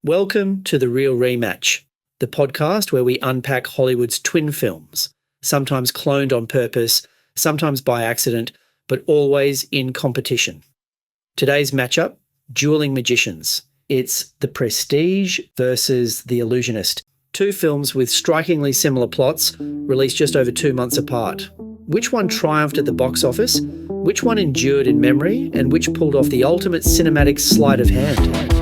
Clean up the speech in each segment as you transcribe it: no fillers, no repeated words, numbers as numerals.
Welcome to the Reel Rematch, the podcast where we unpack Hollywood's twin films, sometimes cloned on purpose, sometimes by accident, but always in competition. Today's matchup, Duelling Magicians. It's The Prestige versus The Illusionist, two films with strikingly similar plots, released just over 2 months apart. Which one triumphed at the box office? Which one endured in memory? And which pulled off the ultimate cinematic sleight of hand?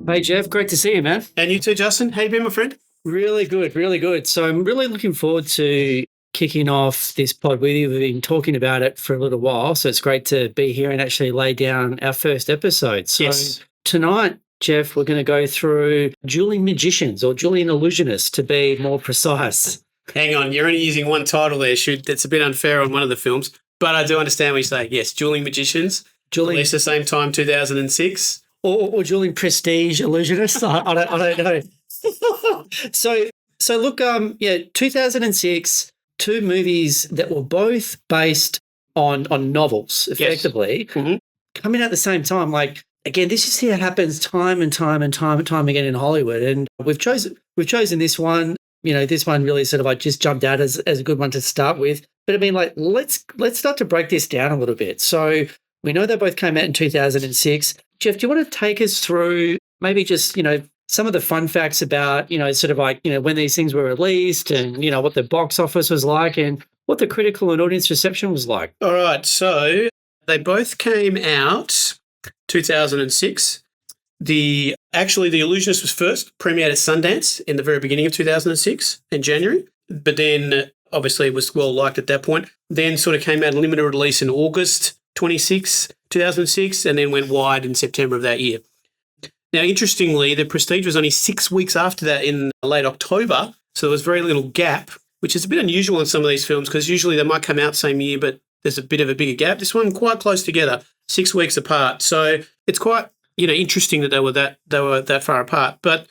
Hey, Jeff, great to see you, man. And you too, Justin. How you been, my friend? Really good, really good. So I'm really looking forward to kicking off this pod with you. We've been talking about it for a little while, so it's great to be here and actually lay down our first episode. So Yes. Tonight, Jeff, we're going to go through Dueling Magicians, or Dueling Illusionist, to be more precise. Hang on, you're only using one title there, Shoot. That's a bit unfair on one of the films, but I do understand what you say. Yes, Dueling Magicians, released the same time, 2006. Or Dueling Prestige Illusionist. I don't know. So look, 2006, two movies that were both based on novels, effectively, coming out at the same time. Like, again, this is how it happens time and time again in Hollywood. And we've chosen this one. You know, this one really sort of just jumped out as a good one to start with. But I mean, like, let's start to break this down a little bit. So we know they both came out in 2006. Jeff, do you want to take us through maybe just, some of the fun facts about, when these things were released and, what the box office was like and what the critical and audience reception was like? All right, so they both came out 2006. The Illusionist was first, premiered at Sundance in the very beginning of 2006 in January, but then obviously it was well liked at that point. Then sort of came out in limited release in August 26, 2006, and then went wide in September of that year. Now, interestingly, The Prestige was only 6 weeks after that in late October, so there was very little gap, which is a bit unusual in some of these films because usually they might come out same year, but there's a bit of a bigger gap. This one quite close together, 6 weeks apart. So it's quite interesting that they were that far apart. But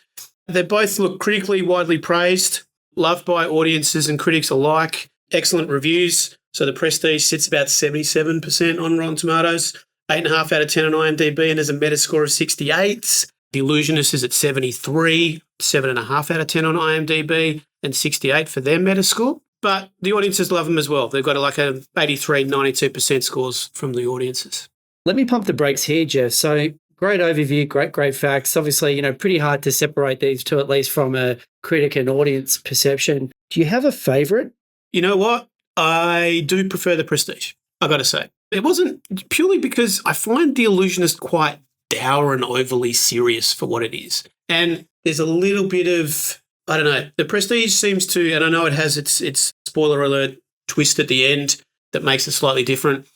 they both look critically widely praised, loved by audiences and critics alike, excellent reviews. So The Prestige sits about 77% on Rotten Tomatoes, 8.5 out of 10 on IMDb, and has a Metascore of 68. The Illusionist is at 73, 7.5 out of 10 on IMDb, and 68 for their Metascore. But the audiences love them as well. They've got like a 83, 92% scores from the audiences. Let me pump the brakes here, Jeff. So great overview, great facts. Obviously, pretty hard to separate these two, at least from a critic and audience perception. Do you have a favourite? You know what? I do prefer The Prestige, I got to say. It wasn't purely because I find The Illusionist quite dour and overly serious for what it is. And there's a little bit of, I don't know, The Prestige seems to, and I know it has its spoiler alert twist at the end that makes it slightly different,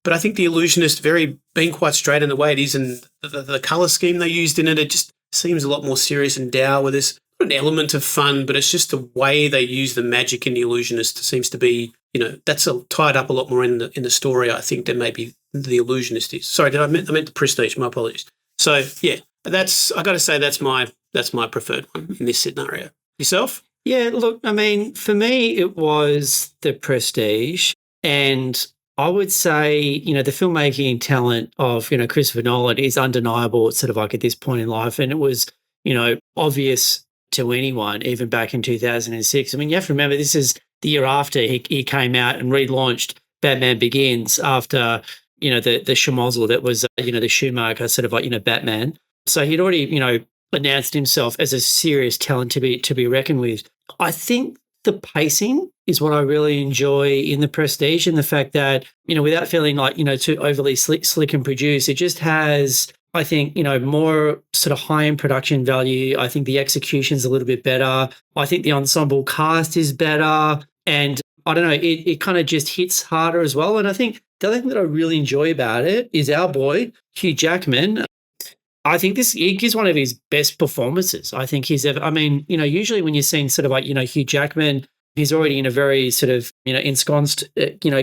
but I think The Illusionist being quite straight in the way it is and the colour scheme they used in it, it just seems a lot more serious and dour with this. An element of fun, but it's just the way they use the magic in The Illusionist seems to be, that's tied up a lot more in the story, I think, than maybe The Illusionist is. Sorry, I meant The Prestige. My apologies. So yeah, I got to say that's my preferred one in this scenario. Yourself? Yeah, look, I mean, for me, it was The Prestige, and I would say, the filmmaking talent of, Christopher Nolan is undeniable. It's sort of like at this point in life, and it was, obvious to anyone, even back in 2006. I mean, you have to remember, this is the year after he came out and relaunched Batman Begins after, the schmozzle that was, the Schumacher sort of like, Batman. So he'd already, announced himself as a serious talent to be reckoned with. I think the pacing is what I really enjoy in The Prestige, and the fact that, without feeling like, too overly slick and produced, it just has, I think, more sort of high-end production value. I think the execution's a little bit better. I think the ensemble cast is better. And I don't know, it kind of just hits harder as well. And I think the other thing that I really enjoy about it is our boy, Hugh Jackman. I think he gives one of his best performances I think he's ever. I mean, usually when you're seeing sort of like, Hugh Jackman, he's already in a very sort of, ensconced,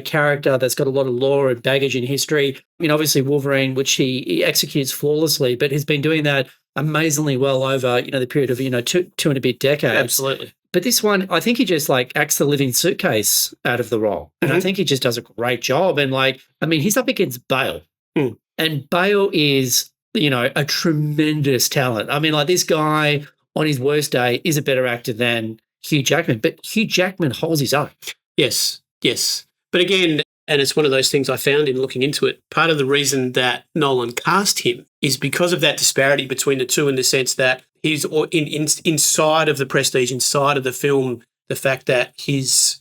character that's got a lot of lore and baggage and history. Obviously Wolverine, which he executes flawlessly, but has been doing that amazingly well over, the period of, two and a bit decades. Absolutely. But this one, I think he just like acts the living suitcase out of the role. And I think he just does a great job. And like, I mean, he's up against Bale. And Bale is, you know, a tremendous talent. I mean, like this guy on his worst day is a better actor than Hugh Jackman, but Hugh Jackman holds his own. Yes. But again, and it's one of those things I found in looking into it, part of the reason that Nolan cast him is because of that disparity between the two in the sense that he's inside of the prestige, inside of the film, the fact that his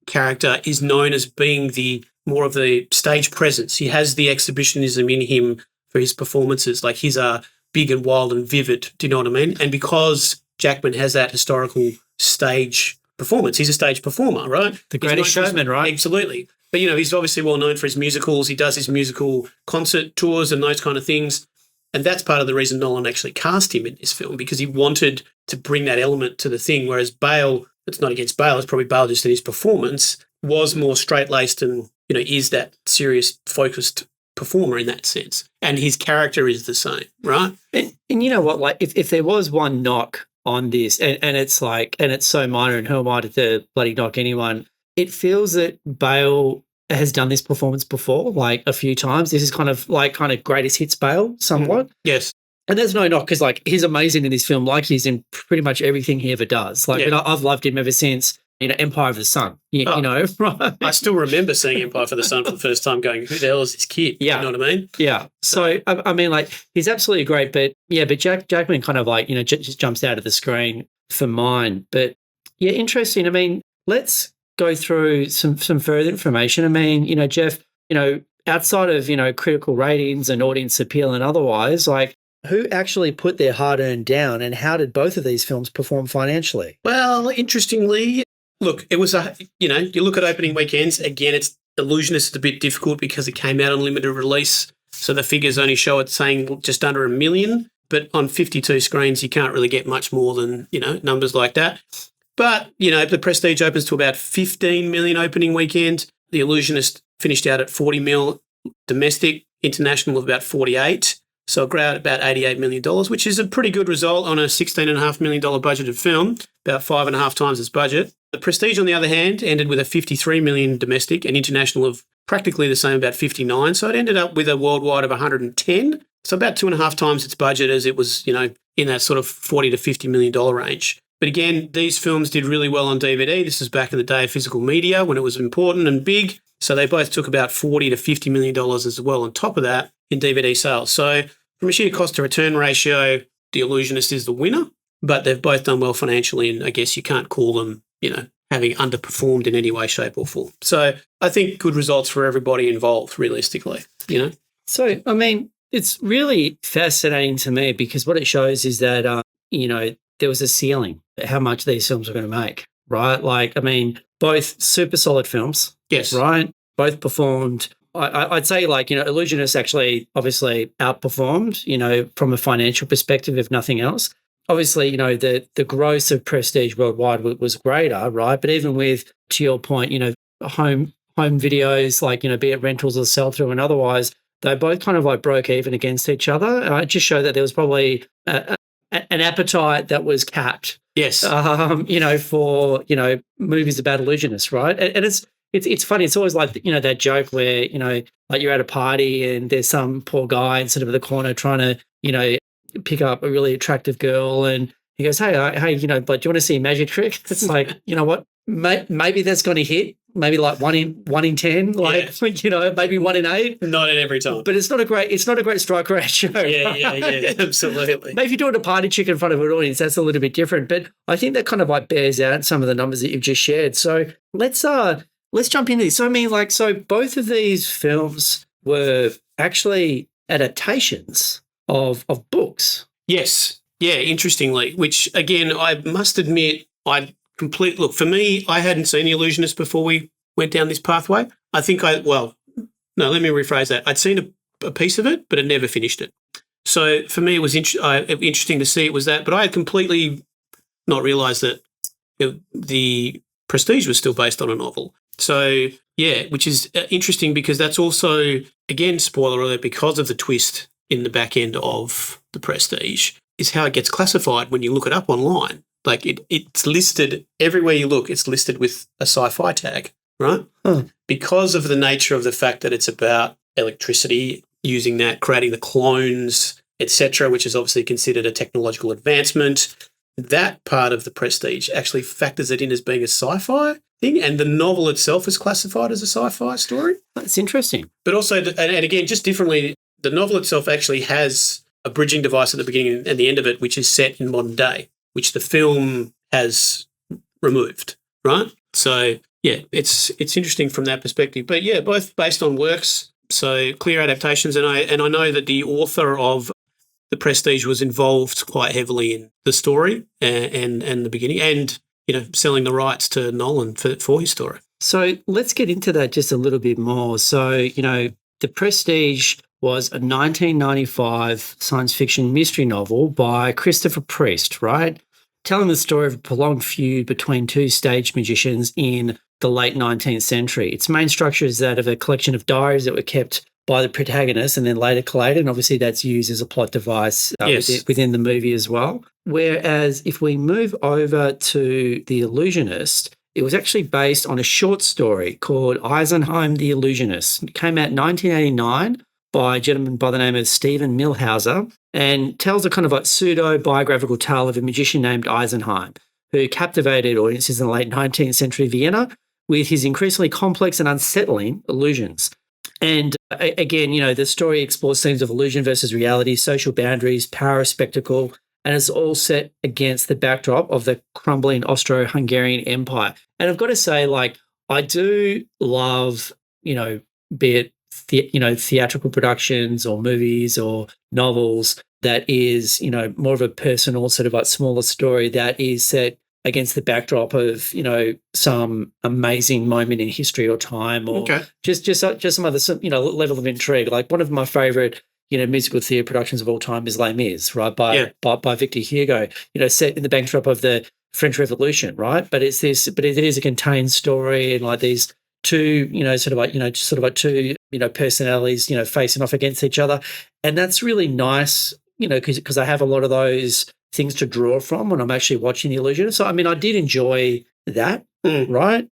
character is known as being the more of the stage presence. He has the exhibitionism in him for his performances. Like he's big and wild and vivid. Do you know what I mean? And because Jackman has that historical stage performance, he's a stage performer, right? The Greatest Showman, right? Absolutely. But, you know, he's obviously well known for his musicals. He does his musical concert tours and those kind of things. And that's part of the reason Nolan actually cast him in this film, because he wanted to bring that element to the thing, whereas Bale, it's not against Bale, it's probably Bale just in his performance, was more straight-laced and, you know, is that serious, focused performer in that sense. And his character is the same, right? And you know what, like if there was one knock on this, and it's like, and it's so minor, and who am I to bloody knock anyone, it feels that Bale has done this performance before, like a few times. This is kind of greatest hits Bale somewhat. Yes. And there's no knock because like he's amazing in this film, like he's in pretty much everything he ever does. Like I've loved him ever since, you know, Empire of the Sun, you know, right? I still remember seeing Empire of the Sun for the first time going, who the hell is this kid? Yeah. You know what I mean? Yeah. So, I mean, like he's absolutely great, but Jackman kind of like, you know, just jumps out of the screen for mine. But yeah, interesting. I mean, let's go through some further information. I mean, you know, Jeff, you know, outside of, you know, critical ratings and audience appeal and otherwise, like who actually put their hard-earned down and how did both of these films perform financially? Well, interestingly, look, it was you know, you look at opening weekends, again, it's Illusionist is a bit difficult because it came out on limited release. So the figures only show it saying just under 1 million, but on 52 screens, you can't really get much more than, you know, numbers like that. But, you know, the Prestige opens to about 15 million opening weekend. The Illusionist finished out at 40 mil domestic, international of about 48. So it grew out about $88 million, which is a pretty good result on a $16.5 million budgeted film, about 5.5 times its budget. The Prestige, on the other hand, ended with a 53 million domestic and international of practically the same, about 59. So it ended up with a worldwide of 110. So about 2.5 times its budget as it was, you know, in that sort of $40 to $50 million range. But again, these films did really well on DVD. This is back in the day of physical media when it was important and big. So they both took about $40 to $50 million as well on top of that in DVD sales. So from a sheer cost to return ratio, The Illusionist is the winner, but they've both done well financially, and I guess you can't call them, you know, having underperformed in any way, shape or form. So I think good results for everybody involved, realistically, you know. So, I mean, it's really fascinating to me because what it shows is that, you know, there was a ceiling how much these films were going to make, right? Like, I mean, both super solid films. Yes. Right? Both performed. I'd say, like, you know, Illusionist actually obviously outperformed, you know, from a financial perspective, if nothing else. Obviously, you know, the gross of Prestige worldwide was greater, right? But even with, to your point, you know, home videos, like, you know, be it rentals or sell-through and otherwise, they both kind of like broke even against each other. It just showed that there was probably an appetite that was capped. Yes. You know, for, you know, movies about illusionists, right? And it's funny. It's always like, you know, that joke where, you know, like you're at a party and there's some poor guy in sort of the corner trying to, you know, pick up a really attractive girl and he goes, hey, you know, but do you want to see a magic trick? It's like, you know what? Maybe that's going to hit. Maybe like one in 10, like, yeah. You know, maybe 1 in 8. Not in every time. But it's not a great strike ratio. Yeah, absolutely. Maybe if you're doing a party trick in front of an audience, that's a little bit different. But I think that kind of like bears out some of the numbers that you've just shared. So let's jump into this. So I mean, like, so both of these films were actually adaptations of books. Yes. Yeah, interestingly, which again, I must admit, look, for me, I hadn't seen The Illusionist before we went down this pathway. I think let me rephrase that. I'd seen a piece of it, but I'd never finished it. So for me, it was interesting to see it was that, but I had completely not realised that the Prestige was still based on a novel. So yeah, which is interesting because that's also, again, spoiler alert, because of the twist in the back end of the Prestige, is how it gets classified when you look it up online. Like it's listed everywhere you look. It's listed with a sci-fi tag, right? Because of the nature of the fact that it's about electricity, using that, creating the clones, etc., which is obviously considered a technological advancement. That part of the Prestige actually factors it in as being a sci-fi thing, and the novel itself is classified as a sci-fi story. That's interesting. But also, and again, just differently, the novel itself actually has a bridging device at the beginning and the end of it, which is set in modern day, which the film has removed, right? So, yeah, it's interesting from that perspective. But, yeah, both based on works, so clear adaptations. And I know that the author of The Prestige was involved quite heavily in the story and the beginning and, selling the rights to Nolan for his story. So let's get into that just a little bit more. So, The Prestige was a 1995 science fiction mystery novel by Christopher Priest, right? Telling the story of a prolonged feud between two stage magicians in the late 19th century. Its main structure is that of a collection of diaries that were kept by the protagonist and then later collated, and obviously that's used as a plot device within the movie as well. Whereas if we move over to The Illusionist, it was actually based on a short story called Eisenheim the Illusionist. It came out in 1989 by a gentleman by the name of Stephen Milhauser and tells a kind of like pseudo-biographical tale of a magician named Eisenheim who captivated audiences in the late 19th century Vienna with his increasingly complex and unsettling illusions. And again, the story explores themes of illusion versus reality, social boundaries, power, spectacle, and it's all set against the backdrop of the crumbling Austro-Hungarian Empire. And I've got to say, I do love, be it, theatrical productions or movies or novels that is, more of a personal sort of like smaller story that is set against the backdrop of, some amazing moment in history or time or just some other, level of intrigue. Like one of my favorite, musical theatre productions of all time is Les Mis, right, by Victor Hugo, set in the backdrop of the French Revolution, right? But it is a contained story and like these two, two, personalities, facing off against each other. And that's really nice, because I have a lot of those things to draw from when I'm actually watching The Illusionist. So, I mean, I did enjoy that, right?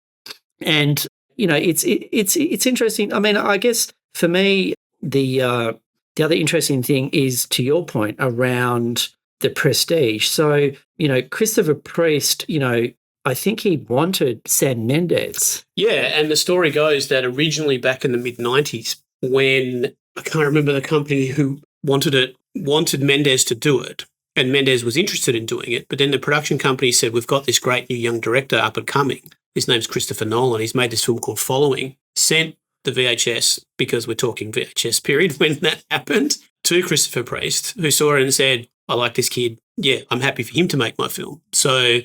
And, it's interesting. I mean, I guess for me, the other interesting thing is, to your point, around The Prestige. So, Christopher Priest, I think he wanted Sam Mendes. Yeah, and the story goes that originally back in the mid-90s when, I can't remember the company who wanted Mendes to do it, and Mendes was interested in doing it, but then the production company said, we've got this great new young director up and coming. His name's Christopher Nolan. He's made this film called Following. Sent the VHS, because we're talking VHS period when that happened, to Christopher Priest, who saw it and said, I like this kid. Yeah, I'm happy for him to make my film. So,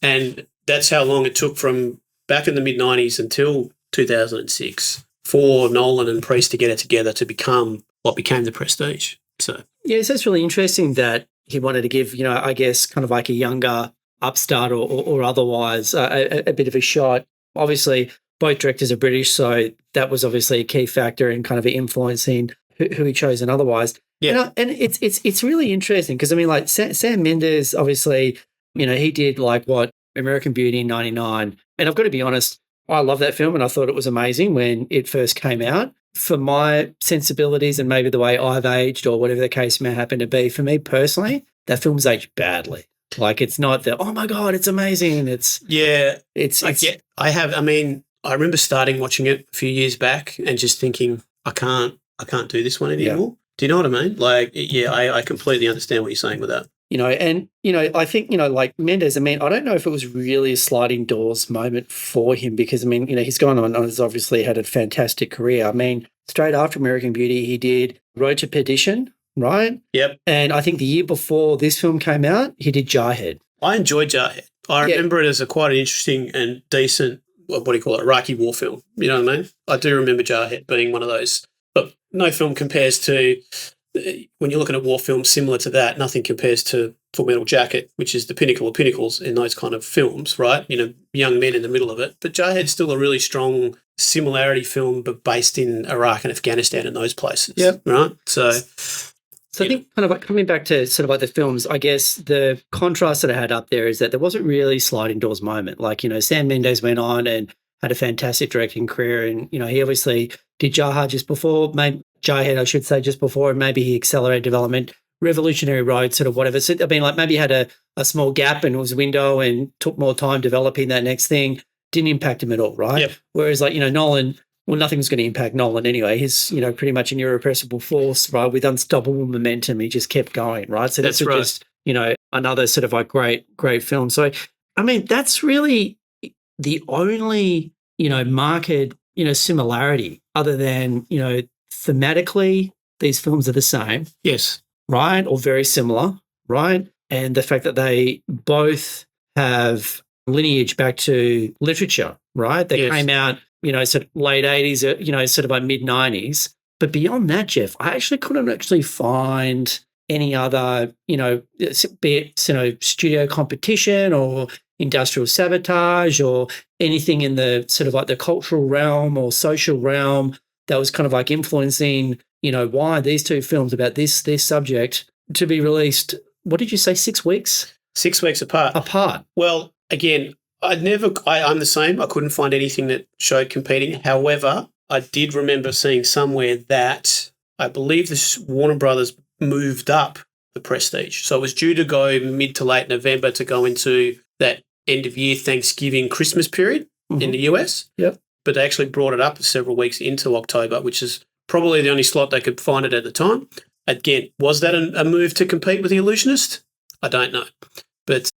and that's how long it took from back in the mid-90s until 2006 for Nolan and Priest to get it together to become what became The Prestige. So, yeah, so it's really interesting that he wanted to give, I guess, kind of like a younger upstart or otherwise a bit of a shot. Obviously, both directors are British, so that was obviously a key factor in kind of influencing who he chose and otherwise. Yeah. And it's really interesting because, I mean, like Sam Mendes, obviously, he did like what, American Beauty in 99. And I've got to be honest, I love that film and I thought it was amazing when it first came out. For my sensibilities and maybe the way I've aged or whatever the case may happen to be, for me personally, that film's aged badly. Like it's not that, oh my God, it's amazing. I remember starting watching it a few years back and just thinking, I can't do this one anymore. Yeah. Do you know what I mean? Like, yeah, I completely understand what you're saying with that. I think, like Mendes, I mean, I don't know if it was really a sliding doors moment for him because, I mean, he's gone on and has obviously had a fantastic career. I mean, straight after American Beauty, he did Road to Perdition, right? Yep. And I think the year before this film came out, he did Jarhead. I enjoyed Jarhead. I remember it as quite an interesting and decent, what do you call it, Iraqi war film. You know what I mean? I do remember Jarhead being one of those. But no film compares to, when you're looking at war films similar to that, nothing compares to Full Metal Jacket, which is the pinnacle of pinnacles in those kind of films, right? Young men in the middle of it. But Jarhead's still a really strong similarity film, but based in Iraq and Afghanistan and those places, right? So So I think kind of like coming back to sort of like the films, I guess the contrast that I had up there is that there wasn't really sliding doors moment. Like, Sam Mendes went on and had a fantastic directing career, and, he obviously did Jarhead just before, maybe Jarhead, I should say, just before, and maybe he accelerated development, Revolutionary Road, sort of whatever. So, I mean, like maybe had a small gap and it was a window and took more time developing that next thing. Didn't impact him at all, right? Yep. Whereas like, Nolan, well, nothing's going to impact Nolan anyway. He's, pretty much an irrepressible force, right? With unstoppable momentum. He just kept going, right? So that's right. Just, another sort of like great film. So, I mean, that's really the only, marked, similarity other than, thematically, these films are the same. Yes. Right? Or very similar, right? And the fact that they both have lineage back to literature, right? They came out, sort of late 80s, sort of like mid 90s. But beyond that, Jeff, I actually couldn't actually find any other, be it, studio competition or industrial sabotage or anything in the sort of like the cultural realm or social realm that was kind of like influencing, why these two films about this subject to be released, what did you say, 6 weeks? 6 weeks apart. Well, again, I'm the same. I couldn't find anything that showed competing. However, I did remember seeing somewhere that I believe the Warner Brothers moved up the Prestige. So it was due to go mid to late November to go into that end of year Thanksgiving Christmas period in the US. Yep. But they actually brought it up several weeks into October, which is probably the only slot they could find it at the time. Again, was that a move to compete with The Illusionist? I don't know. But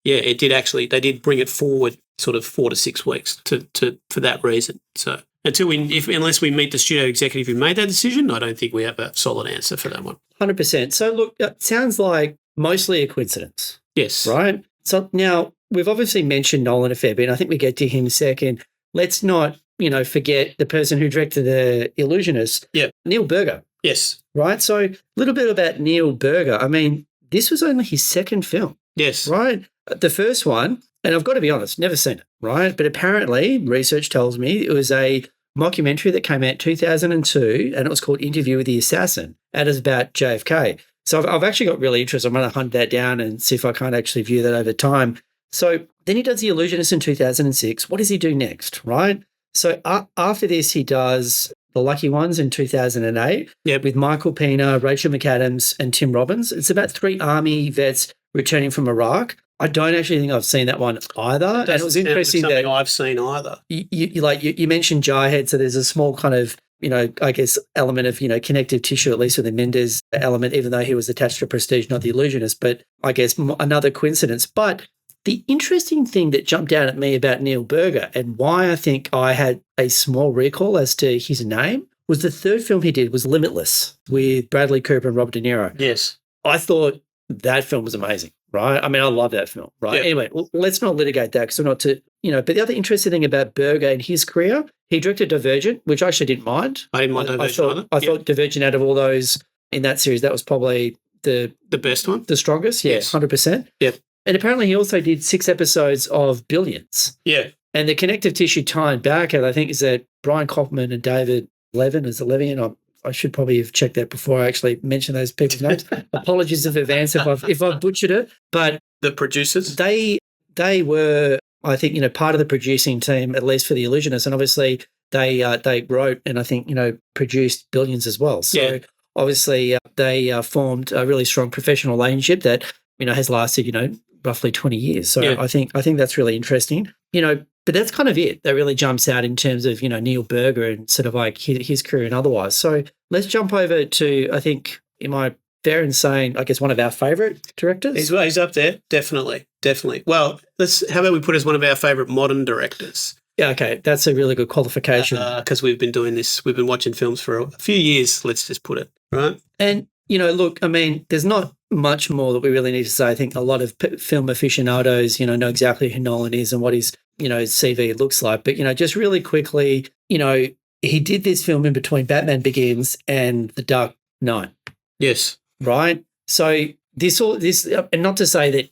yeah, it did actually, they did bring it forward sort of 4 to 6 weeks for that reason. So unless we meet the studio executive who made that decision, I don't think we have a solid answer for that one. 100%. So look, it sounds like mostly a coincidence. Yes. Right? So now we've obviously mentioned Nolan a fair bit, and I think we get to him second. Let's not, forget the person who directed The Illusionist, Neil Burger. Yes. Right? So a little bit about Neil Burger. I mean, this was only his second film. Yes. Right? The first one, and I've got to be honest, never seen it, right? But apparently, research tells me it was a mockumentary that came out in 2002, and it was called Interview with the Assassin, and it's about JFK. So I've actually got really interested. I'm going to hunt that down and see if I can't actually view that over time. So then he does The Illusionist in 2006. What does he do next, right? So after this, he does The Lucky Ones in 2008 with Michael Pena, Rachel McAdams, and Tim Robbins. It's about 3 Army vets returning from Iraq. I don't actually think I've seen that one either. And it was interesting that I've seen either. You mentioned Jarhead, so there's a small kind of, I guess, element of, connective tissue, at least with the Mendes element, even though he was attached to Prestige, not The Illusionist, but I guess another coincidence. But the interesting thing that jumped out at me about Neil Burger and why I think I had a small recall as to his name was the third film he did was Limitless with Bradley Cooper and Robert De Niro. Yes. I thought that film was amazing, right? I mean, I love that film, right? Yep. Anyway, let's not litigate that because we're not to, but the other interesting thing about Burger and his career, he directed Divergent, which I actually didn't mind. I didn't mind Divergent I thought Divergent out of all those in that series, that was probably the best one. The strongest, yes. 100%. Yep. And apparently he also did 6 episodes of Billions. Yeah. And the connective tissue tying back, and I think is that Brian Kaufman and David Levin is Levian. I should probably have checked that before I actually mentioned those people's names. Apologies in advance if I've butchered it. But the producers, they were, I think, part of the producing team, at least for The Illusionist, and obviously they wrote and I think produced Billions as well. So obviously they formed a really strong professional relationship that has lasted roughly 20 years. So I think that's really interesting. But that's kind of it that really jumps out in terms of, Neil Burger and sort of like his career and otherwise. So let's jump over to, I think, am I fair in saying, I guess, one of our favourite directors? He's up there, definitely. Well, how about we put as one of our favourite modern directors? Yeah, okay, that's a really good qualification. Because we've been doing this, we've been watching films for a few years, let's just put it, right? And, look, I mean, there's not much more that we really need to say. I think a lot of film aficionados, know exactly who Nolan is and what his, CV looks like. But, just really quickly, he did this film in between Batman Begins and The Dark Knight. Yes. Right? So this, and not to say that,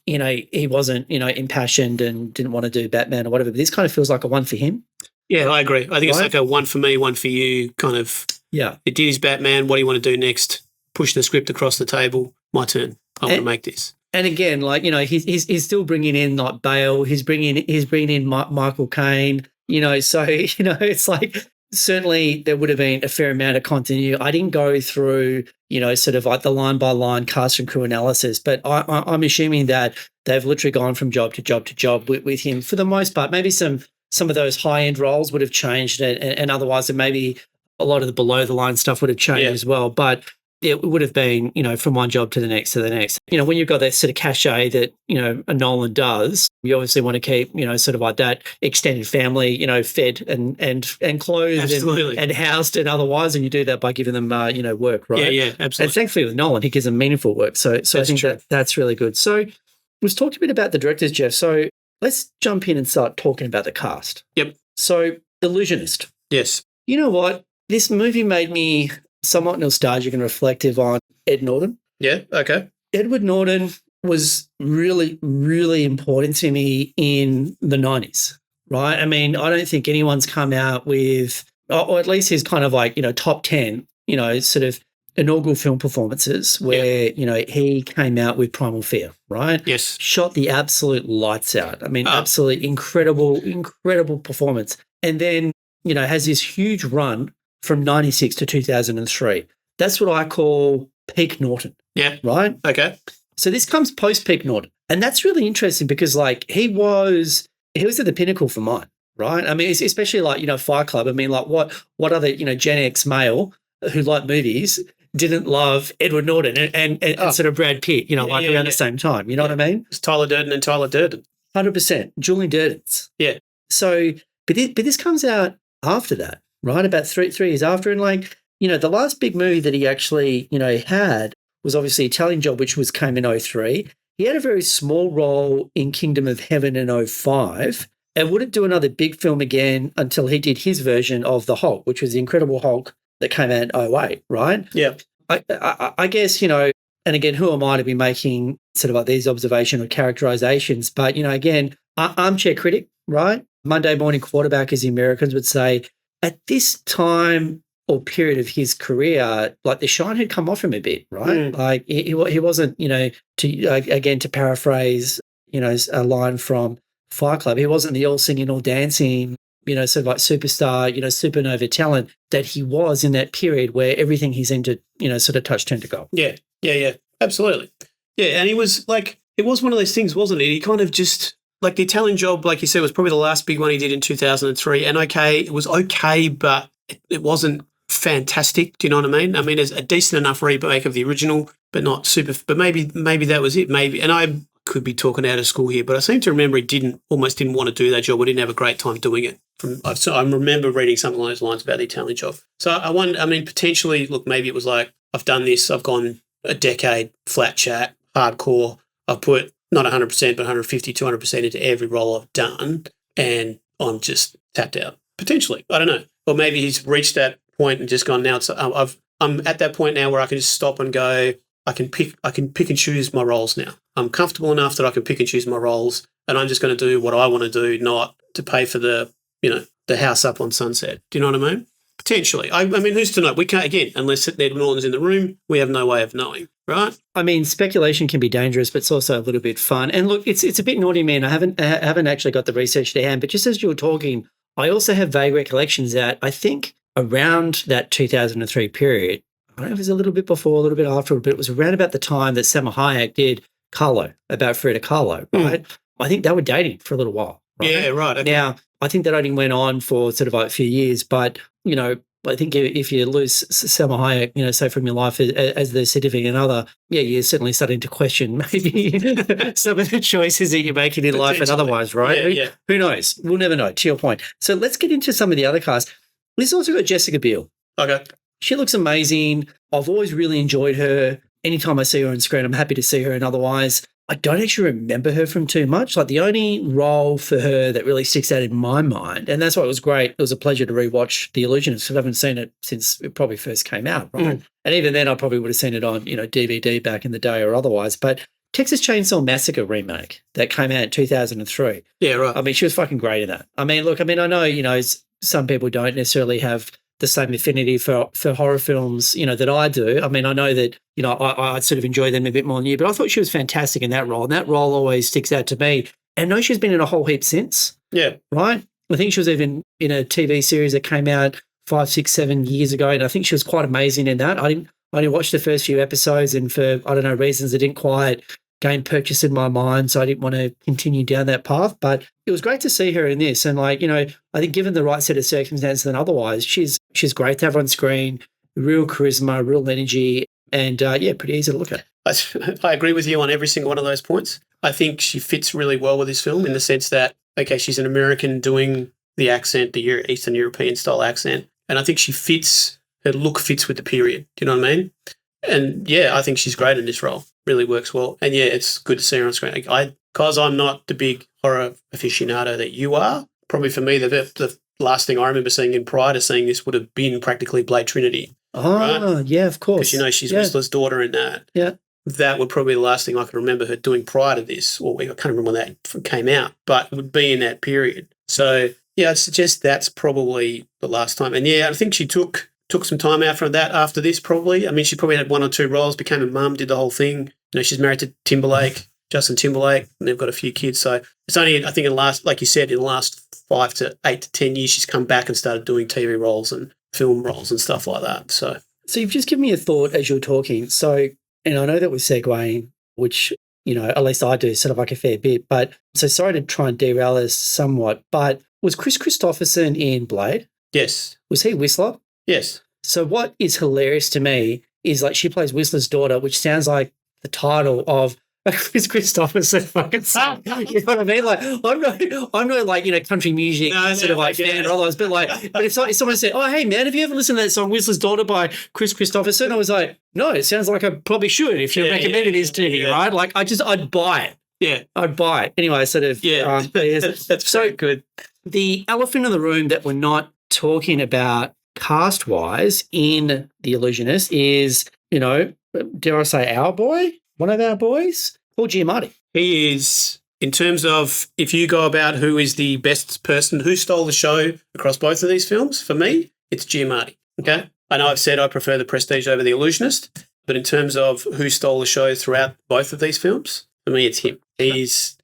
he wasn't, impassioned and didn't want to do Batman or whatever, but this kind of feels like a one for him. Yeah, I agree. I think it's like a one for me, one for you kind of. Yeah. He did his Batman. What do you want to do next? push the script across the table. My turn. I want to make this. And again, like, you know, he's still bringing in like Bale. He's bringing in Michael Caine. You know, so you know, it's like certainly there would have been a fair amount of continuity. I didn't go through, you know, sort of like the line by line cast and crew analysis, but I'm assuming that they've literally gone from job to job to job with him for the most part. Maybe some of those high end roles would have changed, and otherwise, maybe a lot of the below the line stuff would have changed as well. But it would have been, you know, from one job to the next to the next. You know, when you've got that sort of cachet that, you know, a Nolan does, you obviously want to keep, you know, sort of like that extended family, you know, fed and clothed and housed and otherwise, and you do that by giving them, you know, work, right? Yeah, absolutely. And thankfully with Nolan, he gives them meaningful work. So I think that's really good. So we've talked a bit about the directors, Jeff. So let's jump in and start talking about the cast. Yep. So Illusionist. Yes. You know what? This movie made me somewhat nostalgic and reflective on Ed Norton. Yeah, okay. Edward Norton was really, really important to me in the 90s, right? I mean, I don't think anyone's come out with, or at least his kind of like, you know, top 10, you know, sort of inaugural film performances where, you know, he came out with Primal Fear, right? Yes. Shot the absolute lights out. I mean, absolutely incredible performance. And then, you know, has this huge run from 96 to 2003. That's what I call peak Norton. Yeah. Right? Okay. So this comes post peak Norton. And that's really interesting because like he was at the pinnacle for mine, right? I mean, especially like, you know, Fight Club. I mean, like what other, you know, Gen X male who liked movies didn't love Edward Norton and sort of Brad Pitt, you know, around the same time. You know what I mean? It's Tyler Durden and Tyler Durden. 100%. Julie Durden's. Yeah. So, but this comes out after that. Right, about three years after. And like, you know, the last big movie that he actually, you know, had was obviously Italian Job, which came in 2003. He had a very small role in Kingdom of Heaven in 2005 and wouldn't do another big film again until he did his version of The Hulk, which was The Incredible Hulk that came out in 2008, right? Yeah. I guess, you know, and again, who am I to be making sort of like these observation or characterizations? But, you know, again, armchair critic, right? Monday morning quarterback, as the Americans would say. At this time or period of his career, like the shine had come off him a bit, right? Like he wasn't, you know, to paraphrase, you know, a line from Fight Club, he wasn't the all singing, all dancing, you know, sort of like superstar, you know, supernova talent that he was in that period where everything he's into, you know, sort of touched turned to gold. Yeah, absolutely. Yeah, and he was like, it was one of those things, wasn't it? He kind of just, like the Italian Job, like you said, was probably the last big one he did in 2003. And okay, it was okay, but it wasn't fantastic. Do you know what I mean? I mean, there's a decent enough remake of the original, but not super. But maybe that was it. Maybe, and I could be talking out of school here, but I seem to remember he almost didn't want to do that job. Or didn't have a great time doing it. I remember reading something along those lines about the Italian Job. So I wonder. I mean, potentially, look, maybe it was like I've done this. I've gone a decade flat chat, hardcore. I've put not 100%, but 150, 200% into every role I've done, and I'm just tapped out. Potentially, I don't know. Or maybe he's reached that point and just gone, now I'm at that point now where I can just stop and go, I can pick and choose my roles now. I'm comfortable enough that I can pick and choose my roles, and I'm just going to do what I want to do, not to pay for the house up on Sunset. Do you know what I mean? Potentially. I mean, who's to know? We can't, again, unless Ned Norton's in the room, we have no way of knowing, right? I mean, speculation can be dangerous, but it's also a little bit fun. And look, it's a bit naughty, man. I haven't actually got the research to hand, but just as you were talking, I also have vague recollections that I think around that 2003 period, I don't know if it was a little bit before, a little bit after, but it was around about the time that Salma Hayek did Kahlo, about Frida Kahlo, right? I think they were dating for a little while. Right? Yeah, right. Okay. Now, I think that only went on for sort of like a few years, but, you know, I think if you lose Salma Hayek, you know, say from your life as the significant other, yeah, you're certainly starting to question maybe some of the choices that you're making in life and otherwise, right? Yeah. Who knows? We'll never know, to your point. So let's get into some of the other cast. We've also got Jessica Biel. Okay. She looks amazing. I've always really enjoyed her. Anytime I see her on screen, I'm happy to see her, and otherwise, I don't actually remember her from too much. Like the only role for her that really sticks out in my mind, and that's why it was great. It was a pleasure to rewatch The Illusionist because I haven't seen it since it probably first came out, right? And even then, I probably would have seen it on, you know, DVD back in the day or otherwise. But Texas Chainsaw Massacre remake that came out in 2003. Yeah, right. I mean, she was fucking great in that. I mean, look, I know, you know, some people don't necessarily have the same affinity for horror films, that I do. I mean, I know that, I sort of enjoy them a bit more than you, but I thought she was fantastic in that role. And that role always sticks out to me. And I know she's been in a whole heap since. Yeah. Right? I think she was even in a TV series that came out 5, 6, 7 years ago. And I think she was quite amazing in that. I only watched the first few episodes, and for, I don't know, reasons that didn't quite gain purchase in my mind, so I didn't want to continue down that path. But it was great to see her in this. And, like, I think given the right set of circumstances and otherwise, she's great to have on screen, real charisma, real energy, and, pretty easy to look at. I agree with you on every single one of those points. I think she fits really well with this film in the sense that, okay, she's an American doing the accent, the Eastern European style accent, and I think her look fits with the period. Do you know what I mean? And, yeah, I think she's great in this role. Really works well. And, yeah, it's good to see her on screen. Because I'm not the big horror aficionado that you are, probably for me the last thing I remember seeing prior to seeing this would have been practically Blade Trinity. Oh, right? Yeah, of course. Because, she's Whistler's daughter in that. Yeah. That would probably be the last thing I can remember her doing prior to this, or I can't remember when that came out, but it would be in that period. So, yeah, I'd suggest that's probably the last time. And, yeah, I think she took some time out from that after this probably. I mean, she probably had 1 or 2 roles, became a mum, did the whole thing. She's married to Justin Timberlake, and they've got a few kids. So it's only, I think, like you said, in the last 5 to 8 to 10 years, she's come back and started doing TV roles and film roles and stuff like that. So you've just given me a thought as you're talking. So, and I know that we're segueing, which, at least I do sort of like a fair bit, but so sorry to try and derail us somewhat, but was Chris Christopherson in Blade? Yes. Was he Whistler? Yes. So what is hilarious to me is, like, she plays Whistler's daughter, which sounds like the title of a Chris Christopherson fucking song. You know what I mean? Like, I'm not like, country music fan or otherwise, but if someone said, "Oh, hey man, have you ever listened to that song Whistler's Daughter by Chris Christopherson?" I was like, "No, it sounds like I probably should if you recommended it to me, right?" Like, I'd buy it. Yeah, I'd buy it. Anyway, sort of. Yeah, that's so good. The elephant in the room that we're not talking about cast-wise in The Illusionist is, dare I say, our boy, one of our boys, Paul Giamatti. He is, in terms of if you go about who is the best person, who stole the show across both of these films, for me, it's Giamatti. Okay? I know I've said I prefer The Prestige over The Illusionist, but in terms of who stole the show throughout both of these films, for me, it's him. He's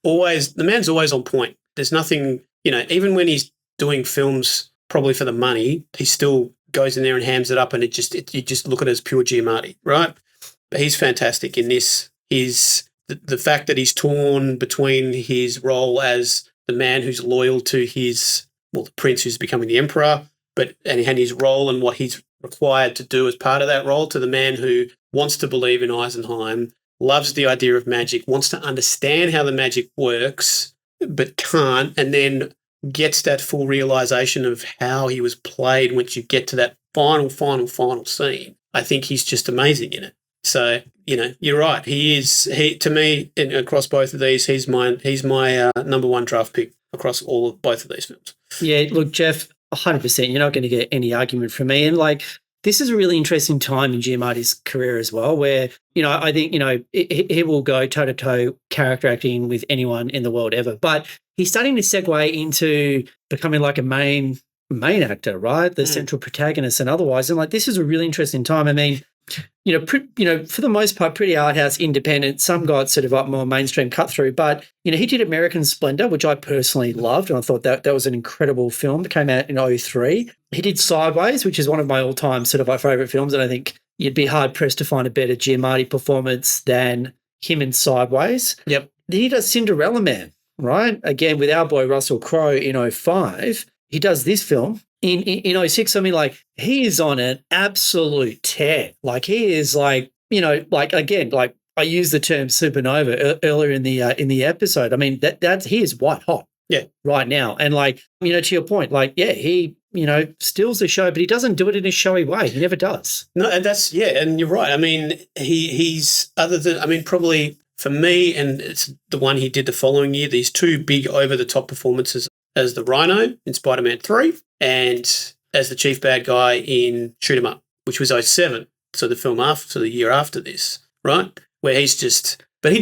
always, the man's always on point. There's nothing, even when he's doing films probably for the money, he still goes in there and hams it up, and you just look at it as pure Giamatti, right? But he's fantastic in this. The fact that he's torn between his role as the man who's loyal to the prince who's becoming the emperor, and his role and what he's required to do as part of that role, to the man who wants to believe in Eisenheim, loves the idea of magic, wants to understand how the magic works, but can't, and then gets that full realization of how he was played once you get to that final scene. I think he's just amazing in it. So, you're right. To me, across both of these, he's my number one draft pick across both of these films. Yeah, look, Jeff, 100%. You're not going to get any argument from me. And, this is a really interesting time in Giamatti's career as well, where, I think, he will go toe-to-toe character acting with anyone in the world ever. But he's starting to segue into becoming like a main actor, right? The central protagonist and otherwise. And, this is a really interesting time. I mean, for the most part, pretty art house, independent. Some got sort of up more mainstream cut through, but he did American Splendor, which I personally loved, and I thought that was an incredible film. It came out in 2003. He did Sideways, which is one of my all-time sort of my favourite films, and I think you'd be hard pressed to find a better Giamatti performance than him in Sideways. Yep. Then he does Cinderella Man, right? Again with our boy Russell Crowe in 2005. He does this film. In 2006, I mean, he is on an absolute tear. He is again, I used the term supernova earlier in the episode. I mean, he is white hot. Yeah. Right now. And to your point, he, steals the show, but he doesn't do it in a showy way. He never does. No, and and you're right. I mean, he's other than, I mean, probably for me, and it's the one he did the following year, these two big over-the-top performances as the Rhino in Spider-Man 3 and as the chief bad guy in Shoot 'Em Up, which was 2007, so the film after, so the year after this, right? Where he's just, but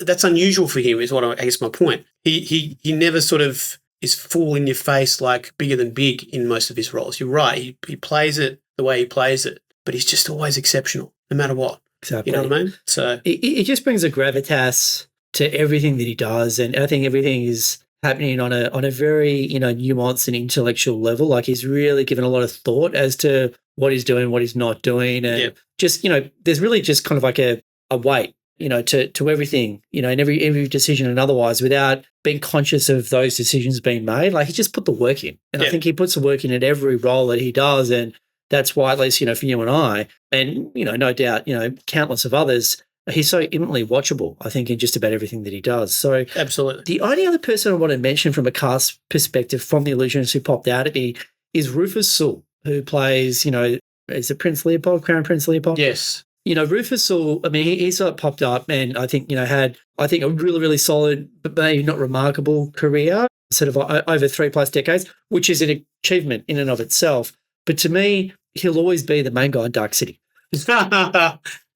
that's unusual for him, is what I guess my point. He never sort of is full in your face, like bigger than big in most of his roles. You're right. He plays it the way he plays it, but he's just always exceptional, no matter what. Exactly. You know what I mean? So it just brings a gravitas to everything that he does, and I think everything is happening on a very, nuanced and intellectual level. Like he's really given a lot of thought as to what he's doing, what he's not doing, and just, there's really just kind of like a weight, to everything, and every decision and otherwise, without being conscious of those decisions being made. Like he just put the work in, and I think he puts the work in at every role that he does, and that's why, at least, for you and I, and, no doubt, countless of others, he's so imminently watchable, I think, in just about everything that he does. So absolutely. The only other person I want to mention from a cast perspective from The Illusionist who popped out at me is Rufus Sewell, who plays, is it Prince Leopold, Crown Prince Leopold? Yes. Rufus Sewell, I mean, he sort of popped up and I think, had, a really, really solid, but maybe not remarkable career, sort of over 3+ decades, which is an achievement in and of itself. But to me, he'll always be the main guy in Dark City.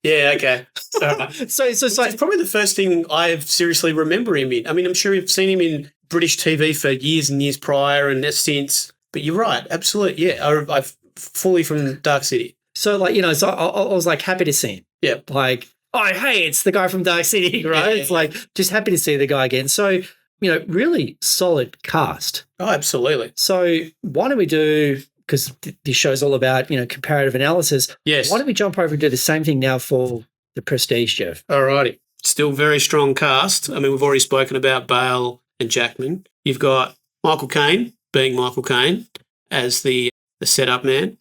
Yeah, okay. All right. So it's probably the first thing I seriously remember him in. I mean, I'm sure you've seen him in British TV for years and years prior and since, but you're right, absolutely. Yeah, I've fully from Dark City. So, so I was like happy to see him. Yeah. Like, oh, hey, it's the guy from Dark City, right? Yeah. It's like just happy to see the guy again. So, really solid cast. Oh, absolutely. So why don't we do, because this show's all about, comparative analysis. Yes. Why don't we jump over and do the same thing now for The Prestige, Jeff? All righty. Still very strong cast. I mean, we've already spoken about Bale and Jackman. You've got Michael Caine being Michael Caine as the setup man.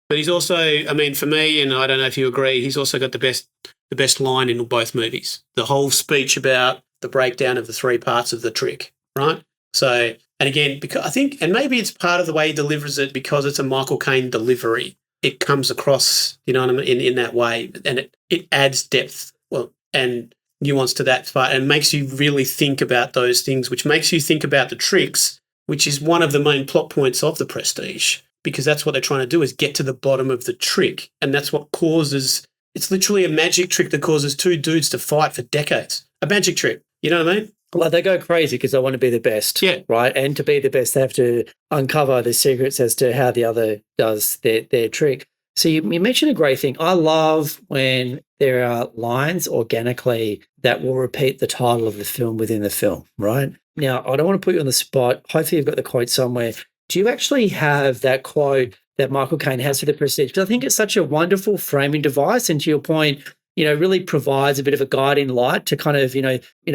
But he's also, I mean, for me, and I don't know if you agree, he's also got the best line in both movies. The whole speech about the breakdown of the 3 parts of the trick, right? So, and again, because I think, and maybe it's part of the way he delivers it because it's a Michael Caine delivery. It comes across, you know what I mean, in that way, and it adds depth, and nuance to that part, and makes you really think about those things, which makes you think about the tricks, which is one of the main plot points of The Prestige, because that's what they're trying to do, is get to the bottom of the trick, and that's what causes. It's literally a magic trick that causes 2 dudes to fight for decades. A magic trick, you know what I mean? Well, they go crazy because they want to be the best, right? And to be the best, they have to uncover the secrets as to how the other does their trick. So you mentioned a great thing. I love when there are lines organically that will repeat the title of the film within the film, right? Now, I don't want to put you on the spot. Hopefully you've got the quote somewhere. Do you actually have that quote that Michael Caine has for The Prestige? Because I think it's such a wonderful framing device, and to your point, really provides a bit of a guiding light to kind of,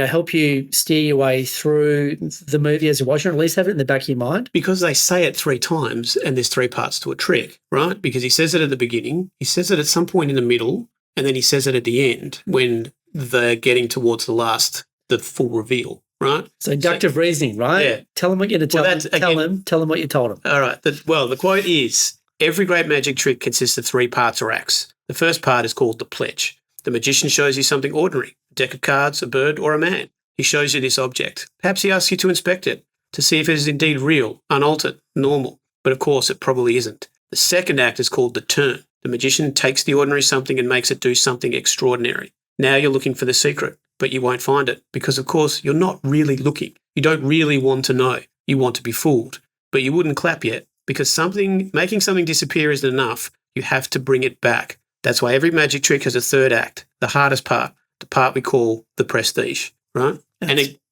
help you steer your way through the movie as you're watching, or at least have it in the back of your mind. Because they say it 3 times and there's 3 parts to a trick, right? Because he says it at the beginning, he says it at some point in the middle, and then he says it at the end when they're getting towards the full reveal, right? So inductive reasoning, right? Yeah. Tell him what you're going to tell him. Tell him what you told him. All right. The quote is, every great magic trick consists of 3 parts or acts. The first part is called the pledge. The magician shows you something ordinary, a deck of cards, a bird, or a man. He shows you this object. Perhaps he asks you to inspect it, to see if it is indeed real, unaltered, normal. But of course, it probably isn't. The second act is called the turn. The magician takes the ordinary something and makes it do something extraordinary. Now you're looking for the secret, but you won't find it, because of course, you're not really looking. You don't really want to know. You want to be fooled. But you wouldn't clap yet, because making something disappear isn't enough. You have to bring it back. That's why every magic trick has a third act, the hardest part, the part we call the prestige, right?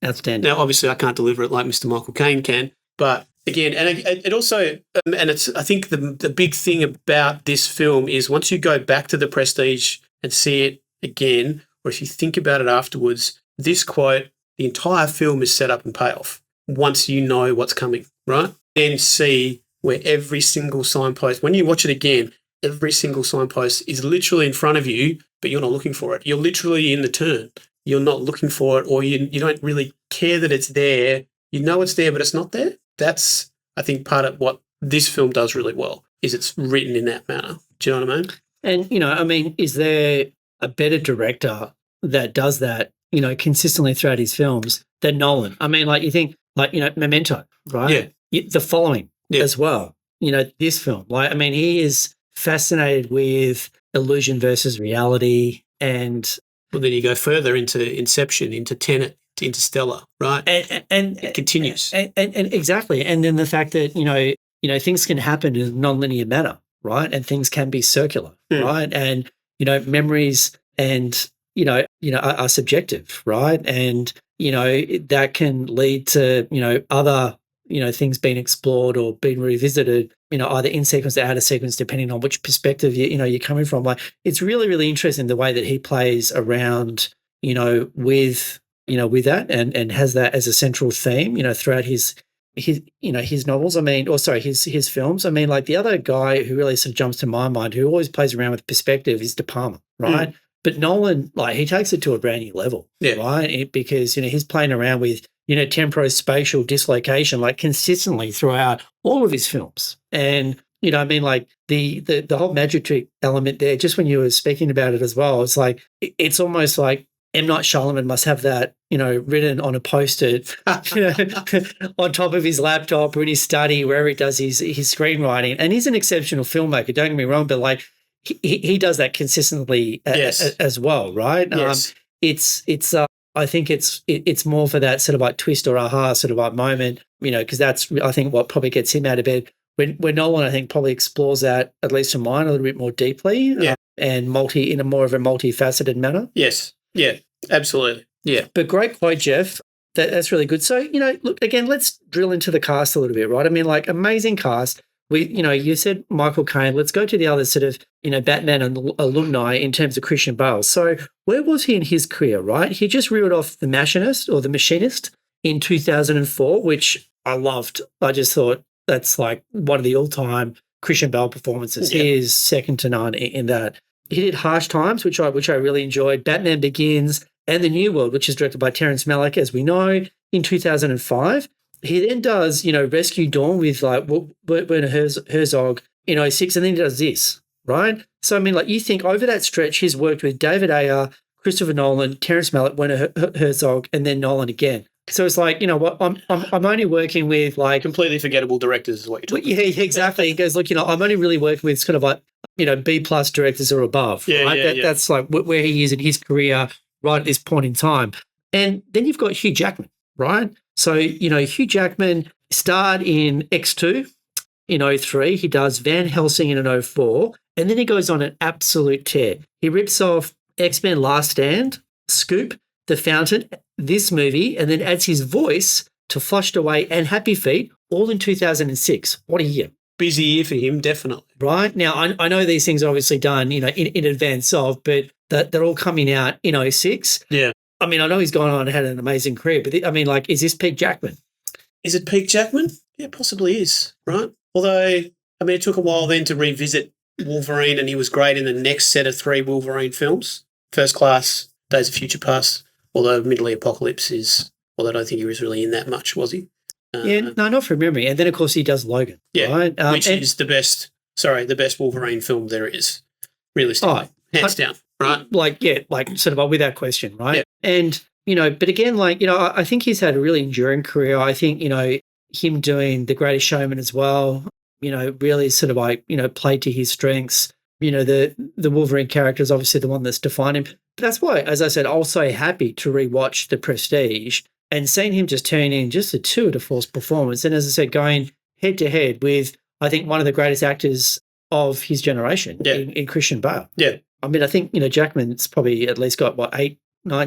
Outstanding. Now, obviously, I can't deliver it like Mr. Michael Caine can, but again, and it also, and it's, I think the big thing about this film is once you go back to the prestige and see it again, or if you think about it afterwards, this quote, the entire film is set up and payoff once you know what's coming, right? Then see where every single signpost, when you watch it again, every single signpost is literally in front of you, but you're not looking for it. You're literally in the turn. You're not looking for it, or you don't really care that it's there. You know it's there, but it's not there. That's, I think, part of what this film does really well, is it's written in that manner. Do you know what I mean? And, is there a better director that does that, consistently throughout his films than Nolan? I mean, you think, Memento, right? Yeah. The Following as well. This film. He is fascinated with illusion versus reality, and well, then you go further into Inception, into Tenet, to Interstellar, right? And it continues. And exactly. And then the fact that, things can happen in nonlinear manner, right? And things can be circular, right? And, memories and, are subjective, right? And, that can lead to, other, things being explored or being revisited, either in sequence or out of sequence, depending on which perspective you're coming from. Like, it's really, really interesting the way that he plays around, with that and has that as a central theme, throughout his novels. His films. I mean, like, the other guy who really sort of jumps to my mind, who always plays around with perspective, is De Palma, right? But Nolan, like, he takes it to a brand new level, right? Because, he's playing around with, temporospatial dislocation, like, consistently throughout all of his films. And, like, the whole magic trick element there, just when you were speaking about it as well, it's like, it's almost like M. Night Shyamalan must have that, written on a Post-it on top of his laptop or in his study, wherever he does his screenwriting. And he's an exceptional filmmaker, don't get me wrong, but, like, he does that consistently as well, right? Yes. I think it's more for that sort of like twist or aha sort of like moment, because that's, I think, what probably gets him out of bed. When Nolan, I think, probably explores that, at least in mine, a little bit more deeply, and in a more of a multifaceted manner. Yes. Yeah, absolutely. Yeah. But great quote, Jeff. That's really good. So, look, again, let's drill into the cast a little bit, right? I mean, like, amazing cast. You said Michael Caine. Let's go to the other sort of, Batman and alumni in terms of Christian Bale. So where was he in his career, right? He just reeled off The Machinist in 2004, which I loved. I just thought that's like one of the all-time Christian Bale performances. He is second to none in that. He did Harsh Times, which I really enjoyed, Batman Begins, and The New World, which is directed by Terrence Malick, as we know, in 2005. He then does, Rescue Dawn with, like, Werner Herzog in 2006, and then he does this, right? So, I mean, like, you think over that stretch, he's worked with David Ayer, Christopher Nolan, Terrence Malick, Werner Herzog, and then Nolan again. So it's like, what, I'm only working with, like, completely forgettable directors is what you're talking about. Yeah, exactly. He goes, look, I'm only really working with kind of like, B+ directors or above. Yeah, right? That's like where he is in his career right at this point in time. And then you've got Hugh Jackman, right? So, Hugh Jackman starred in X2 in 2003. He does Van Helsing in 2004. And then he goes on an absolute tear. He rips off X-Men Last Stand, Scoop, The Fountain, this movie, and then adds his voice to Flushed Away and Happy Feet, all in 2006. What a year. Busy year for him, definitely. Right? Now, I know these things are obviously done, in advance of, but they're all coming out in 2006. Yeah. I mean, I know he's gone on and had an amazing career, but is this peak Jackman? Is it peak Jackman? Yeah, possibly is, right? Although, it took a while then to revisit Wolverine, and he was great in the next set of 3 Wolverine films. First Class, Days of Future Past, although admittedly Apocalypse although I don't think he was really in that much, was he? No, not from memory. And then, of course, he does Logan, right? Which is the best Wolverine film there is, realistically, hands down, right? Like sort of without question, right? Yeah. And, but again, I think he's had a really enduring career. I think, him doing The Greatest Showman as well, really sort of played to his strengths. The Wolverine character is obviously the one that's defined him. But that's why, as I said, I was so happy to rewatch The Prestige and seeing him just turn in just a tour de force performance. And as I said, going head to head with, I think, one of the greatest actors of his generation in Christian Bale. Yeah. I mean, I think, Jackman's probably at least got, 8-9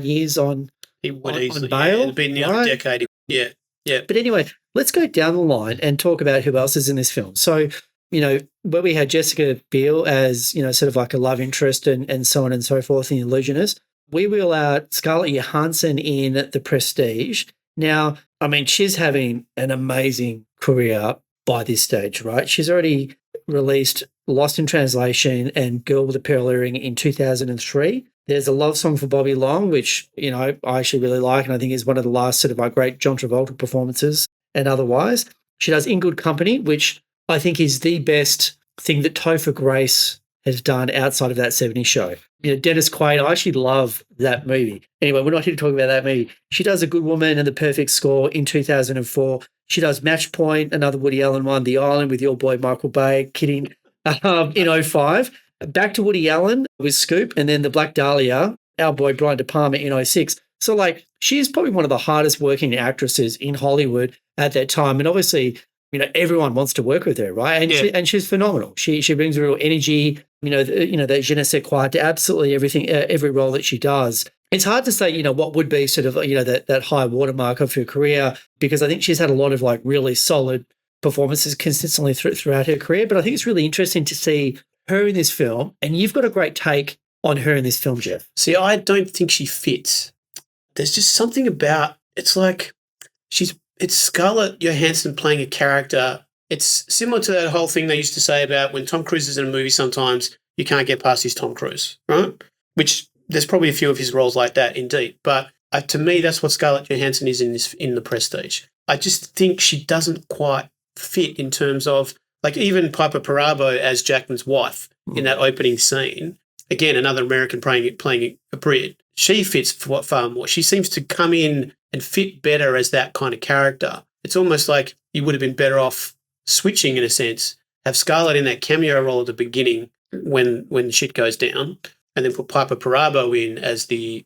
years on He would easily. Bale. Yeah, it'd been nearly a decade. Yeah. Yeah. But anyway, let's go down the line and talk about who else is in this film. So, where we had Jessica Biel as, sort of like a love interest and so on and so forth in Illusionist, we wheel out Scarlett Johansson in The Prestige. Now, I mean, she's having an amazing career by this stage, right? She's already released Lost in Translation and Girl with a Pearl Earring in 2003. There's A Love Song for Bobby Long, which, I actually really like, and I think is one of the last sort of great John Travolta performances and otherwise. She does In Good Company, which I think is the best thing that Topher Grace has done outside of that 70s show. Dennis Quaid, I actually love that movie. Anyway, we're not here to talk about that movie. She does A Good Woman and The Perfect Score in 2004. She does Match Point, another Woody Allen one, The Island with your boy Michael Bay, kidding, in 2005. Back to Woody Allen with Scoop, and then The Black Dahlia, our boy Brian De Palma in 2006. So, like, she is probably one of the hardest working actresses in Hollywood at that time. And obviously, everyone wants to work with her, right? And she's phenomenal. She brings real energy, that je ne sais quoi to absolutely everything, every role that she does. It's hard to say, what would be sort of, that high watermark of her career, because I think she's had a lot of like really solid performances consistently throughout her career. But I think it's really interesting to see her in this film, and you've got a great take on her in this film, Jeff. See, I don't think she fits. There's just something about, it's like it's Scarlett Johansson playing a character. It's similar to that whole thing they used to say about when Tom Cruise is in a movie, sometimes you can't get past his Tom Cruise, right? Which there's probably a few of his roles like that indeed. But to me, that's what Scarlett Johansson is in The Prestige. I just think she doesn't quite fit in terms of, like, even Piper Perabo as Jackman's wife in that opening scene. Again, another American playing a Brit. She fits far more. She seems to come in and fit better as that kind of character. It's almost like you would have been better off switching, in a sense, have Scarlett in that cameo role at the beginning when shit goes down, and then put Piper Perabo in as the,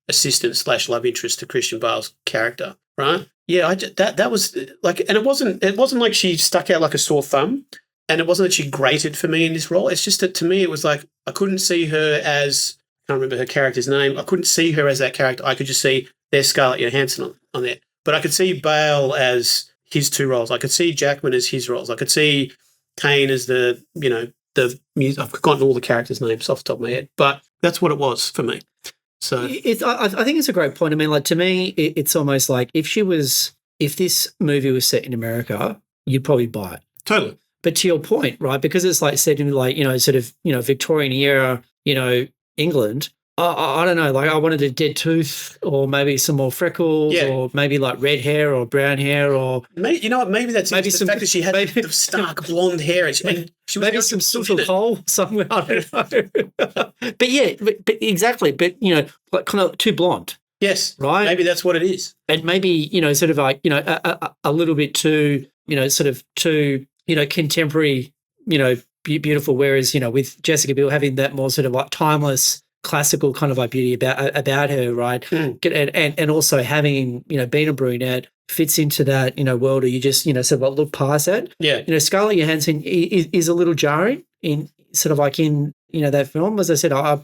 assistant / love interest to Christian Bale's character, right? Yeah, that was like, and it wasn't like she stuck out like a sore thumb, and it wasn't that she grated for me in this role. It's just that to me it was like I couldn't see her as, I can't remember her character's name. I couldn't see her as that character. I could just see there's Scarlett Johansson on there. But I could see Bale as his two roles. I could see Jackman as his roles. I could see Kane as the music. I've forgotten all the characters' names off the top of my head, but that's what it was for me. So I think it's a great point. I mean, like, to me, it's almost like if this movie was set in America, you'd probably buy it. Totally. But to your point, right, because it's like set in like, sort of, Victorian era, England, I don't know, like I wanted a dead tooth or maybe some more freckles or maybe like red hair or brown hair or... Maybe that's the fact that she had the stark blonde hair and she was maybe some sort of coal somewhere, I don't know. but exactly, but, like kind of too blonde. Yes, right? Maybe that's what it is. And maybe, sort of like, a little bit too, sort of too, contemporary, beautiful, whereas, with Jessica Biel having that more sort of like timeless, classical kind of like beauty about her, right? And also having, being a brunette fits into that, world where you just, sort of like look past that. Yeah. Scarlett Johansson is a little jarring in sort of like in, that film. As I said, I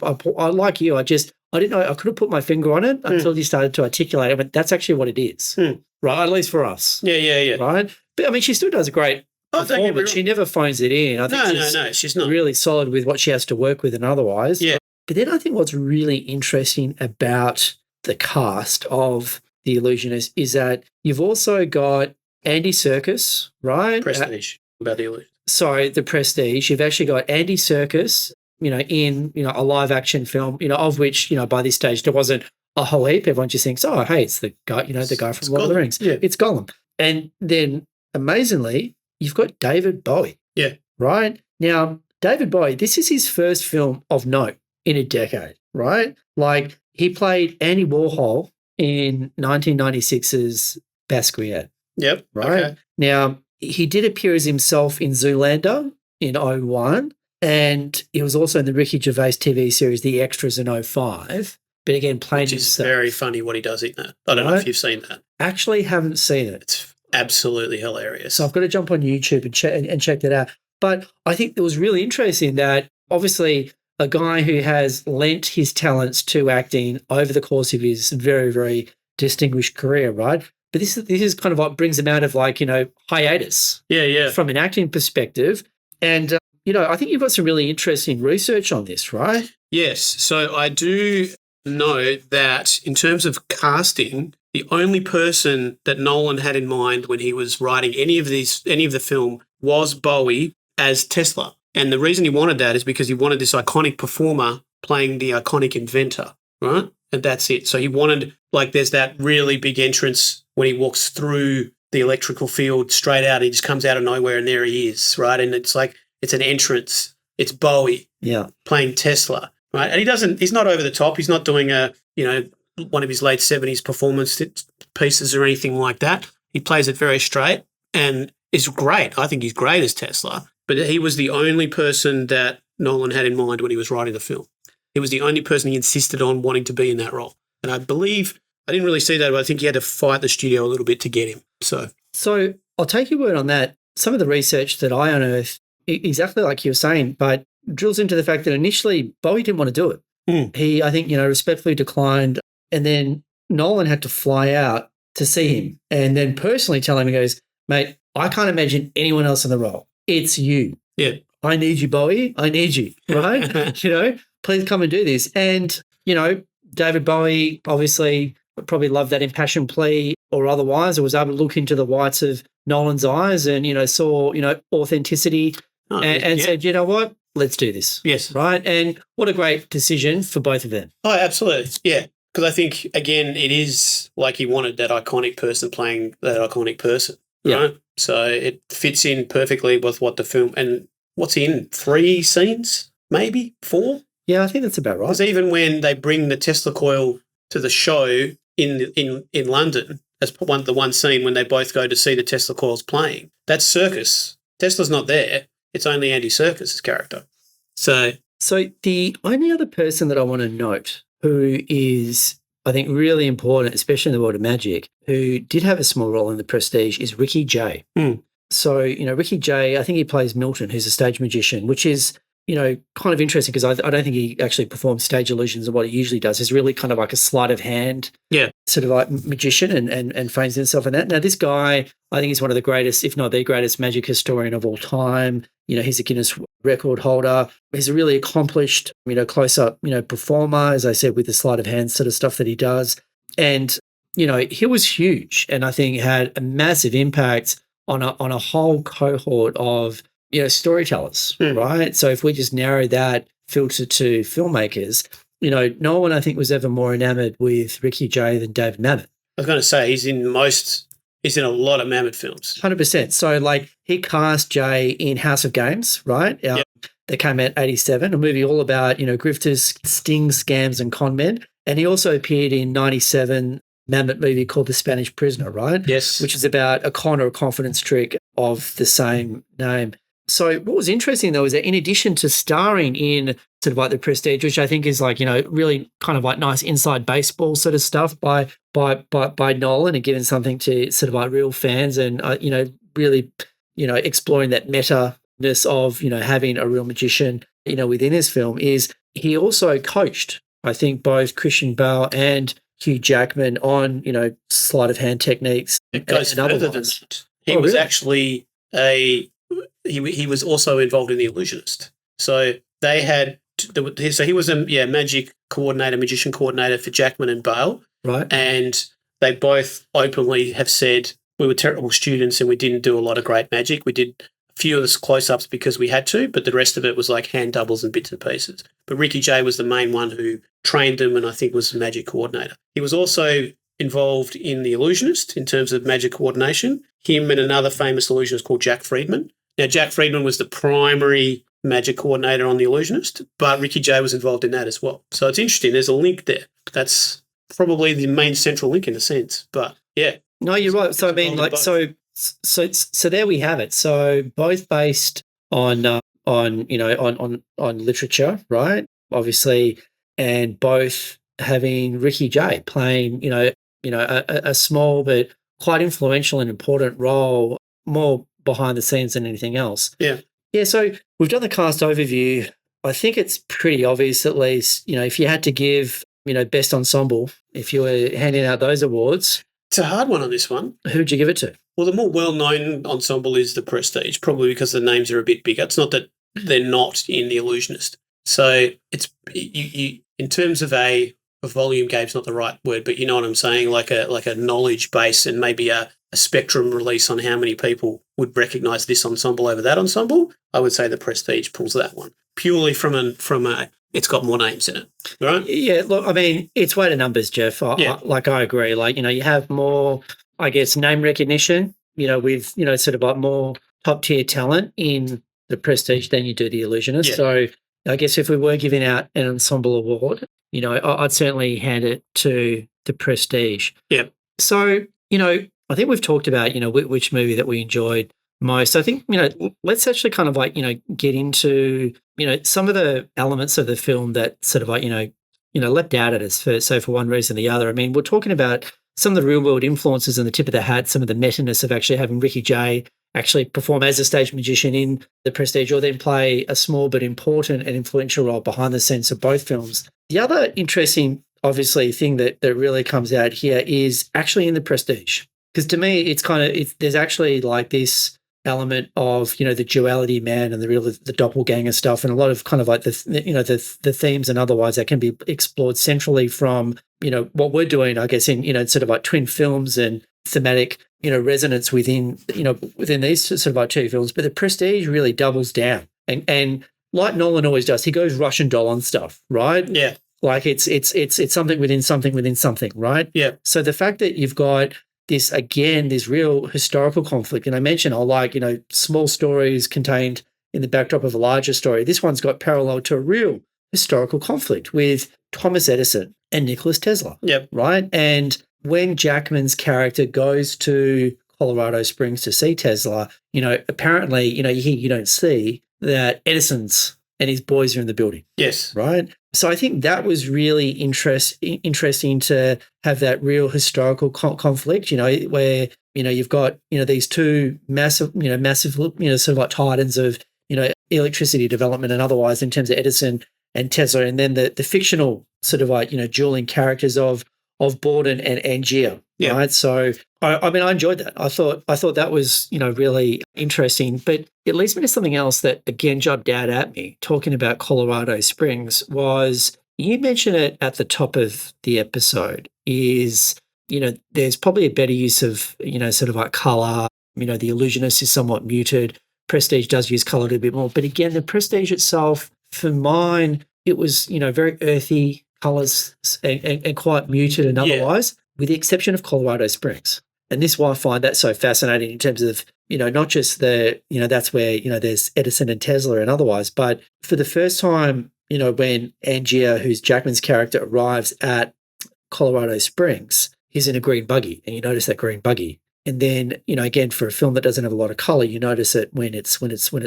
like you. I didn't know, I couldn't put my finger on it until you started to articulate it, but that's actually what it is, right? At least for us. Yeah. Right? But I mean, she still does a great performance. She never phones it in. I think she's not really solid with what she has to work with and otherwise. Yeah. But then I think what's really interesting about the cast of The Illusionist is that you've also got Andy Serkis, right? Prestige about The Illusionist. Sorry, The Prestige. You've actually got Andy Serkis, in, a live action film, of which, by this stage there wasn't a whole heap. Everyone just thinks, oh, hey, it's the guy, the guy from Lord of the Rings. Yeah. It's Gollum. And then amazingly, you've got David Bowie. Yeah. Right? Now, David Bowie, this is his first film of note in a decade, right? Like, he played Andy Warhol in 1996's Basquiat. Yep. Right? Okay. Now, he did appear as himself in Zoolander in 2001, and he was also in the Ricky Gervais TV series The Extras in 2005. But again, playing Which is himself. very funny what he does in that. I don't know if you've seen that. Actually haven't seen it. It's absolutely hilarious. So I've got to jump on YouTube and check that out. But I think it was really interesting that obviously a guy who has lent his talents to acting over the course of his very, very distinguished career, right? But this is kind of what brings him out of like, hiatus. Yeah. From an acting perspective. And, I think you've got some really interesting research on this, right? Yes. So I do know that in terms of casting, the only person that Nolan had in mind when he was writing any of the film was Bowie as Tesla. And the reason he wanted that is because he wanted this iconic performer playing the iconic inventor, right? And that's it. So he wanted, like, there's that really big entrance when he walks through the electrical field straight out. He just comes out of nowhere and there he is, right? And it's like, it's an entrance. It's Bowie playing Tesla, right? And he's not over the top. He's not doing one of his late 70s performance pieces or anything like that. He plays it very straight and is great. I think he's great as Tesla. But he was the only person that Nolan had in mind when he was writing the film. He was the only person he insisted on wanting to be in that role. And I believe, I didn't really see that, but I think he had to fight the studio a little bit to get him. So I'll take your word on that. Some of the research that I unearthed, exactly like you were saying, but drills into the fact that initially Bowie didn't want to do it. He, I think, respectfully declined, and then Nolan had to fly out to see him and then personally tell him, he goes, mate, I can't imagine anyone else in the role. It's you. Yeah. I need you, Bowie. I need you, right? Please come and do this. And, David Bowie obviously probably loved that impassioned plea or otherwise, or was able to look into the whites of Nolan's eyes and, saw, authenticity and said, you know what? Let's do this. Yes. Right. And what a great decision for both of them. Oh, absolutely. Yeah. Because I think, again, it is like he wanted that iconic person playing that iconic person. Right. So it fits in perfectly with what the film, and what's in 3 scenes, maybe 4? Yeah, I think that's about right. Because even when they bring the Tesla coil to the show in London, as the one scene when they both go to see the Tesla coils playing, that's Serkis. Tesla's not there. It's only Andy Serkis' character. So the only other person that I want to note who is, I think, really important, especially in the world of magic, who did have a small role in The Prestige is Ricky Jay. So, Ricky Jay, I think he plays Milton, who's a stage magician, which is, kind of interesting because I don't think he actually performs stage illusions and what he usually does. He's really kind of like a sleight of hand sort of like magician and feigns himself in that. Now, this guy, I think he's one of the greatest, if not the greatest magic historian of all time. He's a Guinness record holder. He's a really accomplished, close-up, performer, as I said, with the sleight of hand sort of stuff that he does. And, he was huge and I think had a massive impact on a whole cohort of, storytellers, right? So if we just narrow that filter to filmmakers, no one I think was ever more enamored with Ricky Jay than David Mamet. I was going to say he's in a lot of Mamet films. 100%. So like he cast Jay in House of Games, right? That came out 87, a movie all about, grifters, stings, scams and con men. And he also appeared in 97 Mamet movie called The Spanish Prisoner, right? Yes. Which is about a con or a confidence trick of the same name. So what was interesting, though, is that in addition to starring in sort of like The Prestige, which I think is like, really kind of like nice inside baseball sort of stuff by Nolan and giving something to sort of like real fans and, really, exploring that meta-ness of, having a real magician, within his film, is he also coached, I think, both Christian Bale and Hugh Jackman on, sleight of hand techniques. It goes further than that. He was actually he was also involved in The Illusionist. So they had, so he was a magician coordinator for Jackman and Bale. Right. And they both openly have said, we were terrible students and we didn't do a lot of great magic. We did a few of the close-ups because we had to, but the rest of it was like hand doubles and bits and pieces. But Ricky Jay was the main one who trained them and I think was the magic coordinator. He was also involved in The Illusionist in terms of magic coordination. Him and another famous illusionist called Jack Friedman. Now, Jack Friedman was the primary magic coordinator on The Illusionist, but Ricky Jay was involved in that as well. So it's interesting. There's a link there. That's probably the main central link in a sense. But yeah. No, you're right. So I mean, like, so there we have it. So both based on literature, right? Obviously, and both having Ricky Jay playing, a small but quite influential and important role, more behind the scenes than anything else. Yeah. Yeah, so we've done the cast overview. I think it's pretty obvious, at least, if you had to give, best ensemble, if you were handing out those awards. It's a hard one on this one. Who'd you give it to? Well, the more well-known ensemble is The Prestige, probably because the names are a bit bigger. It's not that they're not in The Illusionist. So it's you in terms of a volume game's not the right word, but you know what I'm saying, like a knowledge base and maybe a spectrum release on how many people would recognise this ensemble over that ensemble. I would say The Prestige pulls that one purely from a it's got more names in it, right? Yeah, look, I mean, it's weight of numbers, Jeff. I agree. Like, you have more, I guess, name recognition, with, sort of like more top-tier talent in The Prestige than you do The Illusionist. Yeah. So I guess if we were giving out an ensemble award, I'd certainly hand it to The Prestige. Yeah. So, I think we've talked about, which movie that we enjoyed most. I think, let's actually kind of like, get into, some of the elements of the film that sort of like, leapt out at us for one reason or the other. I mean, we're talking about some of the real world influences on the tip of the hat, some of the meta-ness of actually having Ricky Jay actually perform as a stage magician in The Prestige, or then play a small but important and influential role behind the scenes of both films. The other interesting, obviously, thing that really comes out here is actually in The Prestige. Because to me, it's there's actually like this element of, the duality man and the doppelganger stuff, and a lot of kind of like the themes and otherwise that can be explored centrally from, what we're doing, I guess, in, sort of like twin films and thematic, resonance within these sort of like two films. But The Prestige really doubles down. And like Nolan always does, he goes Russian doll on stuff, right? Yeah. Like it's something within something within something, right? Yeah. So the fact that you've got this real historical conflict, and I mentioned small stories contained in the backdrop of a larger story. This one's got parallel to a real historical conflict with Thomas Edison and Nikola Tesla. Yep. Right? And when Jackman's character goes to Colorado Springs to see Tesla, apparently, you don't see that Edison's and his boys are in the building. Yes. Right? So I think that was really interesting to have that real historical conflict, where, you've got, these two massive, sort of like titans of, electricity development and otherwise in terms of Edison and Tesla, and then the fictional sort of like, dueling characters of Borden and Angier. Yeah. Right. So I mean, I enjoyed that. I thought that was, really interesting. But it leads me to something else that again jumped out at me talking about Colorado Springs was, you mentioned it at the top of the episode, is, there's probably a better use of, sort of like color. The Illusionist is somewhat muted. Prestige does use color a little bit more. But again, the Prestige itself, for mine, it was, very earthy colors and quite muted and otherwise, with the exception of Colorado Springs. And this is why I find that so fascinating in terms of, not just that's where, there's Edison and Tesla and otherwise, but for the first time, when Angier, who's Jackman's character, arrives at Colorado Springs, he's in a green buggy, and you notice that green buggy. And then, again, for a film that doesn't have a lot of color, you notice it when it's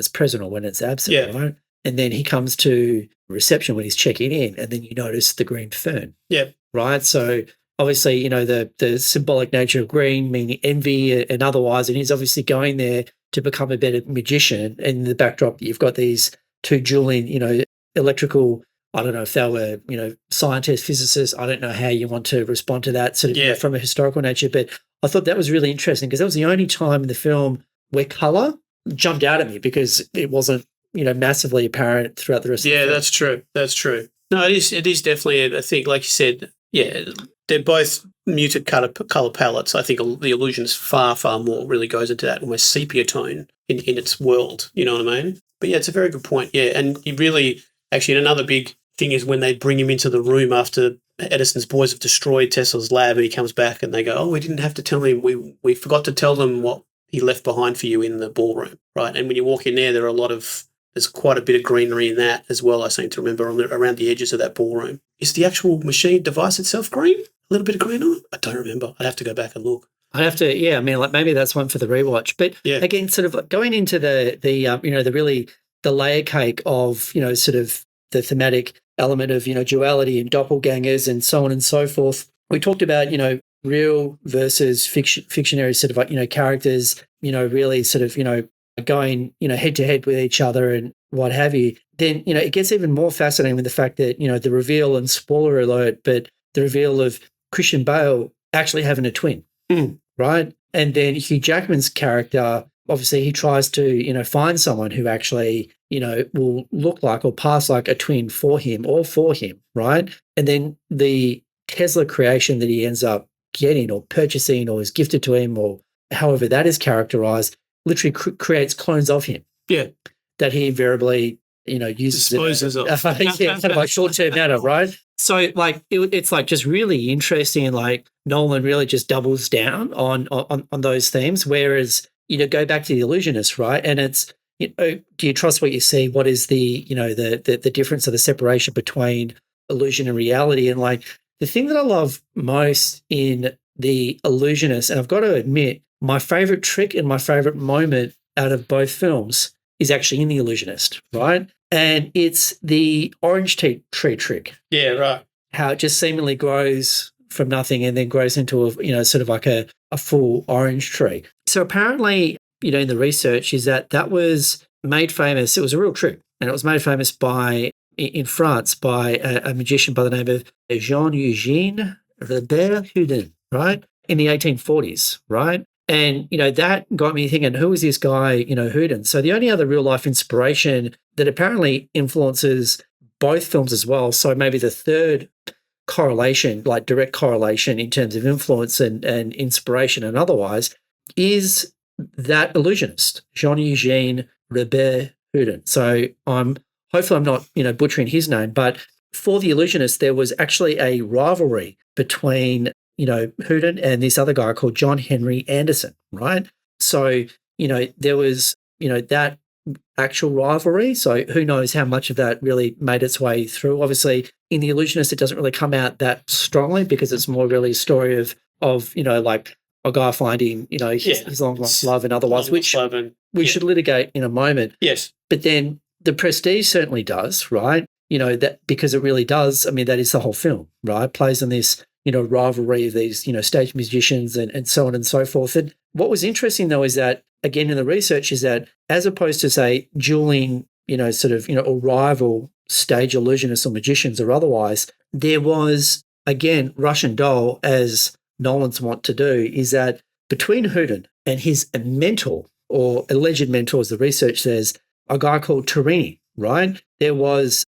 present or when it's absent, right? And then he comes to reception when he's checking in, and then you notice the green fern. Yeah. Right? So obviously, the symbolic nature of green, meaning envy and otherwise, and he's obviously going there to become a better magician. And in the backdrop, you've got these two dueling, electrical, I don't know if they were, scientists, physicists. I don't know how you want to respond to that sort of from a historical nature, but I thought that was really interesting because that was the only time in the film where color jumped out at me because it wasn't, massively apparent throughout the rest of the film. Yeah, that's true. That's true. No, it is definitely, I think, like you said, they're both muted color palettes. I think the Illusionist far, far more really goes into that almost sepia tone in its world, you know what I mean? But yeah, it's a very good point. Yeah, and you really, actually, another big thing is when they bring him into the room after Edison's boys have destroyed Tesla's lab and he comes back and they go, oh, we didn't have to tell him, we forgot to tell them what he left behind for you in the ballroom, right? And when you walk in there are there's quite a bit of greenery in that as well, I seem to remember, around the edges of that ballroom. Is the actual machine device itself green? A little bit of green on it? I don't remember. I'd have to go back and look. I'd have to, I mean, like maybe that's one for the rewatch. But again, sort of like going into the layer cake of, sort of the thematic element of, duality and doppelgangers and so on and so forth. We talked about, real versus fictionary sort of like, characters, really sort of, going, head to head with each other and what have you. Then, it gets even more fascinating with the fact that, the reveal, and spoiler alert, but the reveal of Christian Bale actually having a twin, right? And then Hugh Jackman's character, obviously he tries to, find someone who actually, will look like or pass like a twin for him, right? And then the Tesla creation that he ends up getting or purchasing or is gifted to him or however that is characterized, literally creates clones of him. Yeah. That he invariably, uses disposes of. kind of like short-term matter, right? So like it's like just really interesting. Like Nolan really just doubles down on those themes. Whereas go back to the Illusionist, right? And it's do you trust what you see? What is the the difference or the separation between illusion and reality? And like the thing that I love most in the Illusionist, and I've got to admit, my favorite trick and my favorite moment out of both films is actually in The Illusionist, right? And it's the orange tree trick. Yeah, right. how it just seemingly grows from nothing and then grows into sort of like a full orange tree. So apparently, in the research is that was made famous. It was a real trick, and it was made famous in France by a magician by the name of Jean-Eugène Robert-Houdin, right, in the 1840s, right? And, that got me thinking, who is this guy, Houdin? So the only other real life inspiration that apparently influences both films as well, so maybe the third correlation, like direct correlation in terms of influence and inspiration and otherwise, is that illusionist, Jean-Eugène Robert-Houdin. So hopefully I'm not, butchering his name, but for the Illusionist, there was actually a rivalry between, Houdin and this other guy called John Henry Anderson, right? So, there was, that actual rivalry. So who knows how much of that really made its way through. Obviously, in the Illusionist, it doesn't really come out that strongly because it's more really a story of like a guy finding, his long lost love and otherwise, which we should litigate in a moment. Yes. But then the Prestige certainly does, right? That because it really does. I mean, that is the whole film, right? Plays on this, rivalry of these, stage musicians and so on and so forth. And what was interesting though is that, again, in the research is that as opposed to say dueling, or rival stage illusionists or magicians or otherwise, there was, again, Russian doll, as Nolan's want to do, is that between Houdin and his mentor or alleged mentor, as the research says, a guy called Turini, right? There was,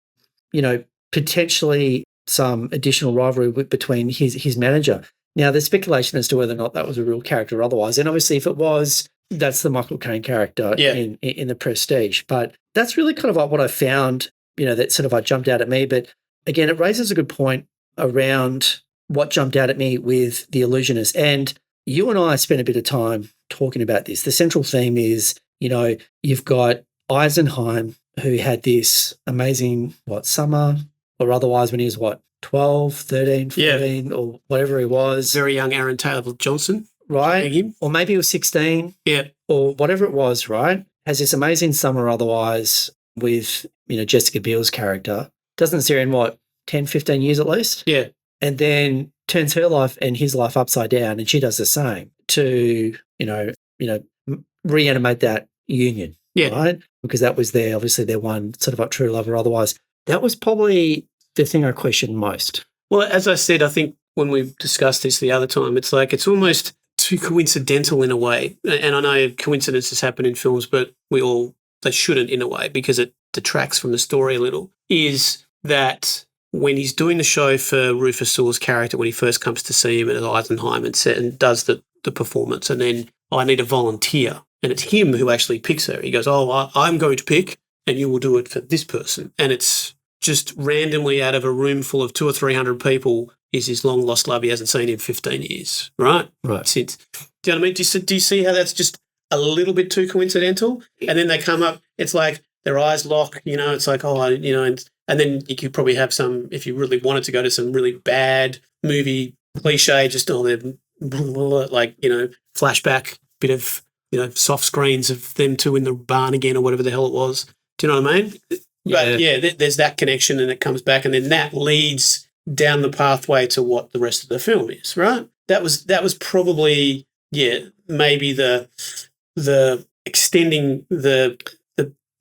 potentially some additional rivalry between his manager. Now, there's speculation as to whether or not that was a real character or otherwise. And obviously, if it was, that's the Michael Caine character in the Prestige. But that's really kind of like what I found, that sort of jumped out at me. But again, it raises a good point around what jumped out at me with The Illusionist. And you and I spent a bit of time talking about this. The central theme is, you've got Eisenheim, who had this amazing, summer or otherwise when he was, 12, 13, 14 or whatever he was. Very young Aaron Taylor Johnson. Right? Or maybe he was 16. Yeah. Or whatever it was, right? Has this amazing summer otherwise with, Jessica Biel's character. Doesn't see her in 10, 15 years at least? Yeah. And then turns her life and his life upside down, and she does the same to, reanimate that union. Yeah. Right? Because that was obviously their one sort of like true love or otherwise. That was probably the thing I questioned most. Well, as I said, I think when we discussed this the other time, it's like it's almost too coincidental in a way. And I know coincidences happen in films, but they shouldn't in a way because it detracts from the story a little, is that when he's doing the show for Rufus Sewell's character, when he first comes to see him at Eisenheim and does the performance, and then, I need a volunteer. And it's him who actually picks her. He goes, I'm going to pick and you will do it for this person. And it's just randomly out of a room full of 200 or 300 people is his long lost love he hasn't seen in 15 years, right? Right. Since, do you know what I mean? Do you see how that's just a little bit too coincidental? And then they come up, it's like their eyes lock, it's like, and then you could probably have some, if you really wanted to go to some really bad movie cliche, just they're like, flashback, bit of, soft screens of them two in the barn again or whatever the hell it was. Do you know what I mean? Yeah. But there's that connection and it comes back and then that leads down the pathway to what the rest of the film is, right? That was probably, maybe the extending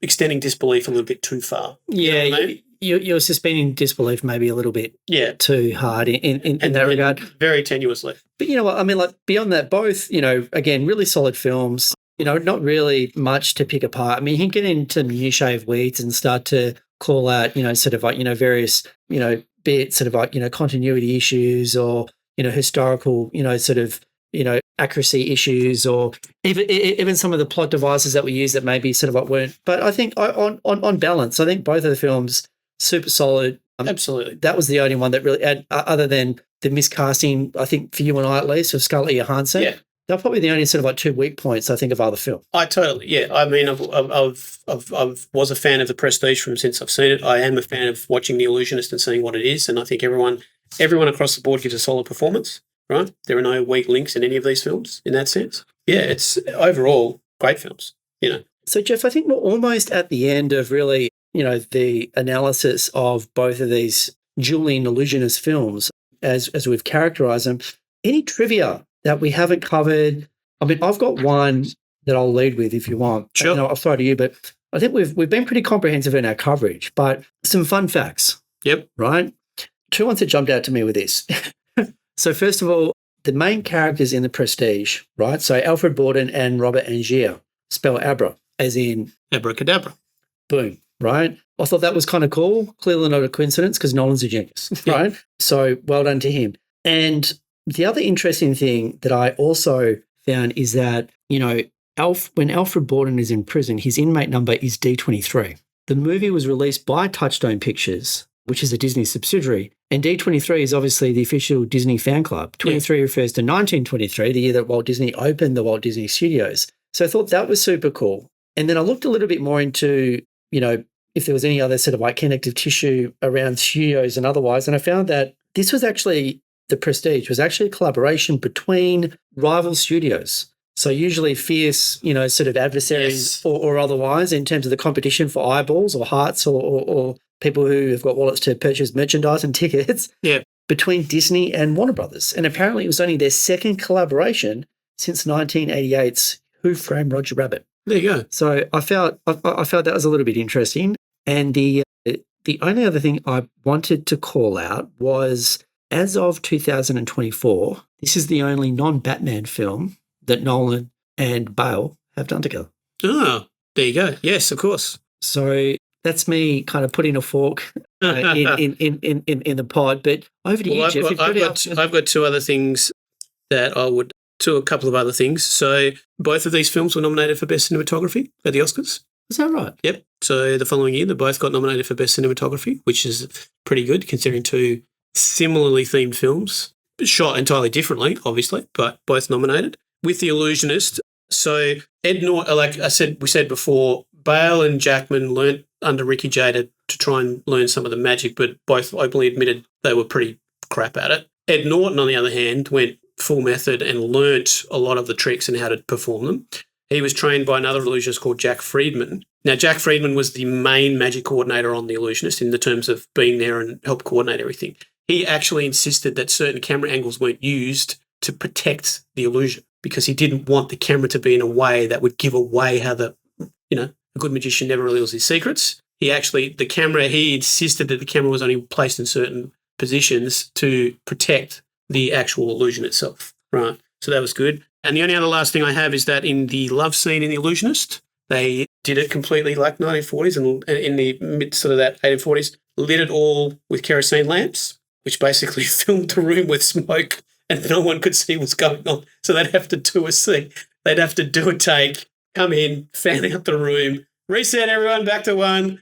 extending disbelief a little bit too far. Yeah, you know what I mean? You're suspending disbelief maybe a little bit too hard in that regard. Very tenuously. But you know what? I mean, like beyond that, both, again, really solid films, not really much to pick apart. I mean, you can get into minutiae of weeds and start to call out, sort of like, various, be it sort of like, continuity issues or, historical, sort of, accuracy issues or even some of the plot devices that we use that maybe sort of like weren't. But I think on balance, I think both of the films super solid. Absolutely. That was the only one that really, other than the miscasting, I think for you and I at least, of Scarlett Johansson. Yeah. They're probably the only sort of like 2 weak points I think of other film. I mean, I've was a fan of The Prestige from since I've seen it. I am a fan of watching The Illusionist and seeing what it is, and I think everyone across the board gives a solid performance. Right? There are no weak links in any of these films in that sense. Yeah, it's overall great films. So Jeff, I think we're almost at the end of really, the analysis of both of these dueling Illusionist films as we've characterized them. Any trivia that we haven't covered? I mean, I've got one that I'll lead with if you want. Sure. And I'll throw it to you, but I think we've been pretty comprehensive in our coverage, but some fun facts. Yep. Right? Two ones that jumped out to me with this. So first of all, the main characters in The Prestige, right? So Alfred Borden and Robert Angier spell Abra, as in abracadabra. Boom, right? I thought that was kind of cool. Clearly not a coincidence because Nolan's a genius, right? So well done to him. And the other interesting thing that I also found is that, when Alfred Borden is in prison, his inmate number is D23. The movie was released by Touchstone Pictures, which is a Disney subsidiary, and D23 is obviously the official Disney fan club. 23 refers to 1923, the year that Walt Disney opened the Walt Disney Studios. So I thought that was super cool. And then I looked a little bit more into, if there was any other sort of like connective tissue around studios and otherwise, and I found that this was actually, The Prestige was actually a collaboration between rival studios. So usually fierce, sort of adversaries or otherwise in terms of the competition for eyeballs or hearts or people who have got wallets to purchase merchandise and tickets between Disney and Warner Brothers. And apparently it was only their second collaboration since 1988's Who Framed Roger Rabbit. There you go. So I felt that was a little bit interesting. And the only other thing I wanted to call out was, as of 2024, this is the only non-Batman film that Nolan and Bale have done together. Oh, there you go. Yes, of course. So that's me kind of putting a fork in the pod. But over to you, Jeff. I've got two other things that a couple of other things. So both of these films were nominated for Best Cinematography at the Oscars. Is that right? Yep. So the following year, they both got nominated for Best Cinematography, which is pretty good considering two similarly themed films, shot entirely differently, obviously, but both nominated. With The Illusionist, so Ed Norton, like we said before, Bale and Jackman learnt under Ricky Jay to try and learn some of the magic, but both openly admitted they were pretty crap at it. Ed Norton, on the other hand, went full method and learnt a lot of the tricks and how to perform them. He was trained by another illusionist called Jack Friedman. Now, Jack Friedman was the main magic coordinator on The Illusionist in the terms of being there and help coordinate everything. He actually insisted that certain camera angles weren't used to protect the illusion because he didn't want the camera to be in a way that would give away how a good magician never reveals his secrets. He insisted that the camera was only placed in certain positions to protect the actual illusion itself, right? So that was good. And the only other last thing I have is that in the love scene in The Illusionist, they did it completely like 1940s and in the midst of that 1840s, lit it all with kerosene lamps, which basically filled the room with smoke and no one could see what's going on. So they'd have to do a scene. They'd have to do a take, come in, fan out the room, reset everyone back to one,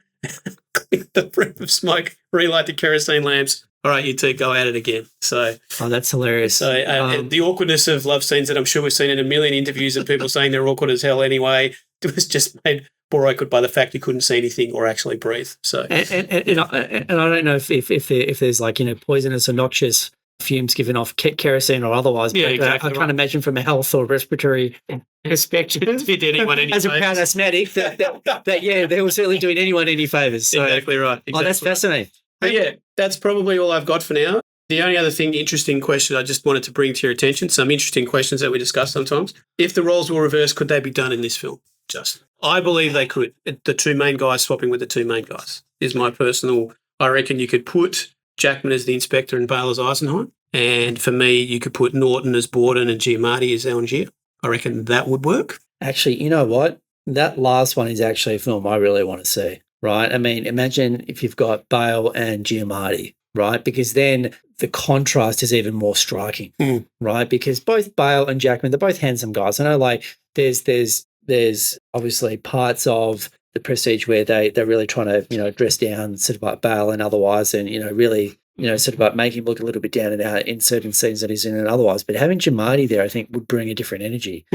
clear the room of smoke, relight the kerosene lamps. All right, you two, go at it again. So, that's hilarious. So the awkwardness of love scenes that I'm sure we've seen in a million interviews of people saying they're awkward as hell anyway, it was just made more awkward by the fact you couldn't see anything or actually breathe. So, and I don't know if there's like poisonous or noxious fumes given off kerosene or otherwise. Yeah, but, exactly. I can't imagine from a health or respiratory perspective, as a proud asthmatic, that they were certainly doing anyone any favours. So, exactly right. Exactly that's fascinating. But yeah, that's probably all I've got for now. The only other interesting question I just wanted to bring to your attention, some interesting questions that we discuss sometimes. If the roles were reversed, could they be done in this film? I believe they could. The two main guys swapping with the two main guys is my personal. I reckon you could put Jackman as the inspector and Bale as Eisenheim. And for me, you could put Norton as Borden and Giamatti as Angier. I reckon that would work. Actually, you know what? That last one is actually a film I really want to see, right? I mean, imagine if you've got Bale and Giamatti, right? Because then the contrast is even more striking, right? Because both Bale and Jackman, they're both handsome guys. I know, like, there's obviously parts of The Prestige where they're really trying to, dress down sort of like Bale and otherwise and, really, sort of like make him look a little bit down and out in certain scenes that he's in and otherwise. But having Giamatti there, I think, would bring a different energy.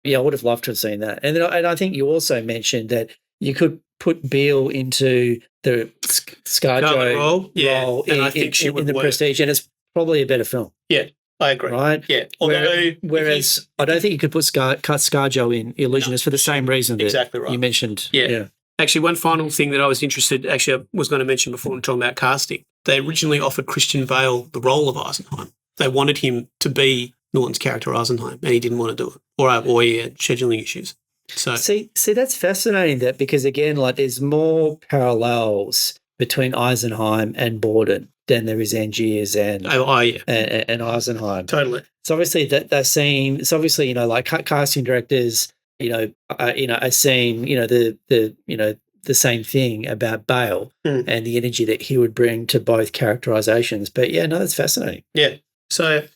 Yeah, I would have loved to have seen that. And I think you also mentioned that you could put Bale into the ScarJo role and I think she would in The work. Prestige, and it's probably a better film. Yeah, I agree. Right? Yeah. Whereas I don't think you could cut ScarJo in Illusionist for the same reason that exactly right. you mentioned. Yeah. Actually, one final thing that I was I was going to mention before I'm talking about casting. They originally offered Christian Bale the role of Eisenheim. They wanted him to be Norton's character Eisenheim, and he didn't want to do it, or he had scheduling issues. So see, that's fascinating. That because again, like there's more parallels between Eisenheim and Borden than there is Angiers and Eisenheim. Totally. So obviously that they're seeing. It's obviously like casting directors, are seeing the same thing about Bale and the energy that he would bring to both characterizations. But yeah, no, that's fascinating. Yeah. So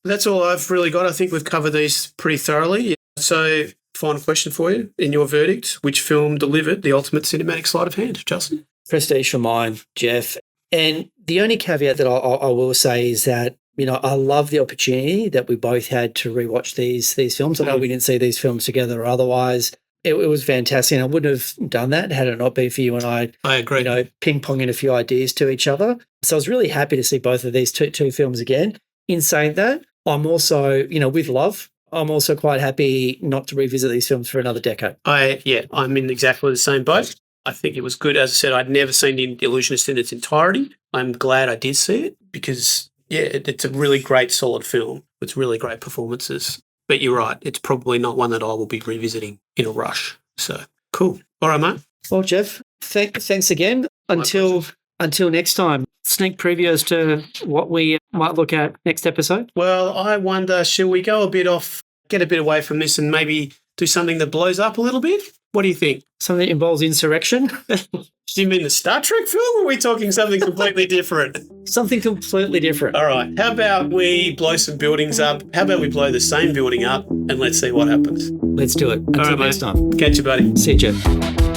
that's all I've really got. I think we've covered these pretty thoroughly. So final question for you. In your verdict, which film delivered the ultimate cinematic sleight of hand, Justin? Prestige for mine, Jeff. And the only caveat that I will say is that, I love the opportunity that we both had to rewatch these films. I know we didn't see these films together or otherwise. It was fantastic. And I wouldn't have done that had it not been for you and I agree. Ping-ponging a few ideas to each other. So I was really happy to see both of these two films again. In saying that, I'm also, with love, I'm also quite happy not to revisit these films for another decade. I'm in exactly the same boat. I think it was good. As I said, I'd never seen The Illusionist in its entirety. I'm glad I did see it because, it's a really great, solid film with really great performances. But you're right, it's probably not one that I will be revisiting in a rush. So, cool. All right, mate. Well, Jeff, thanks again. Until next time, sneak preview as to what we might look at next episode. Well, I wonder, shall we go a bit off, get a bit away from this and maybe do something that blows up a little bit? What do you think? Something that involves insurrection? Do you mean the Star Trek film, or are we talking something completely different? Something completely different. All right. How about we blow some buildings up? How about we blow the same building up and let's see what happens? Let's do it. Until next time. Catch you, buddy. See you, Jeff.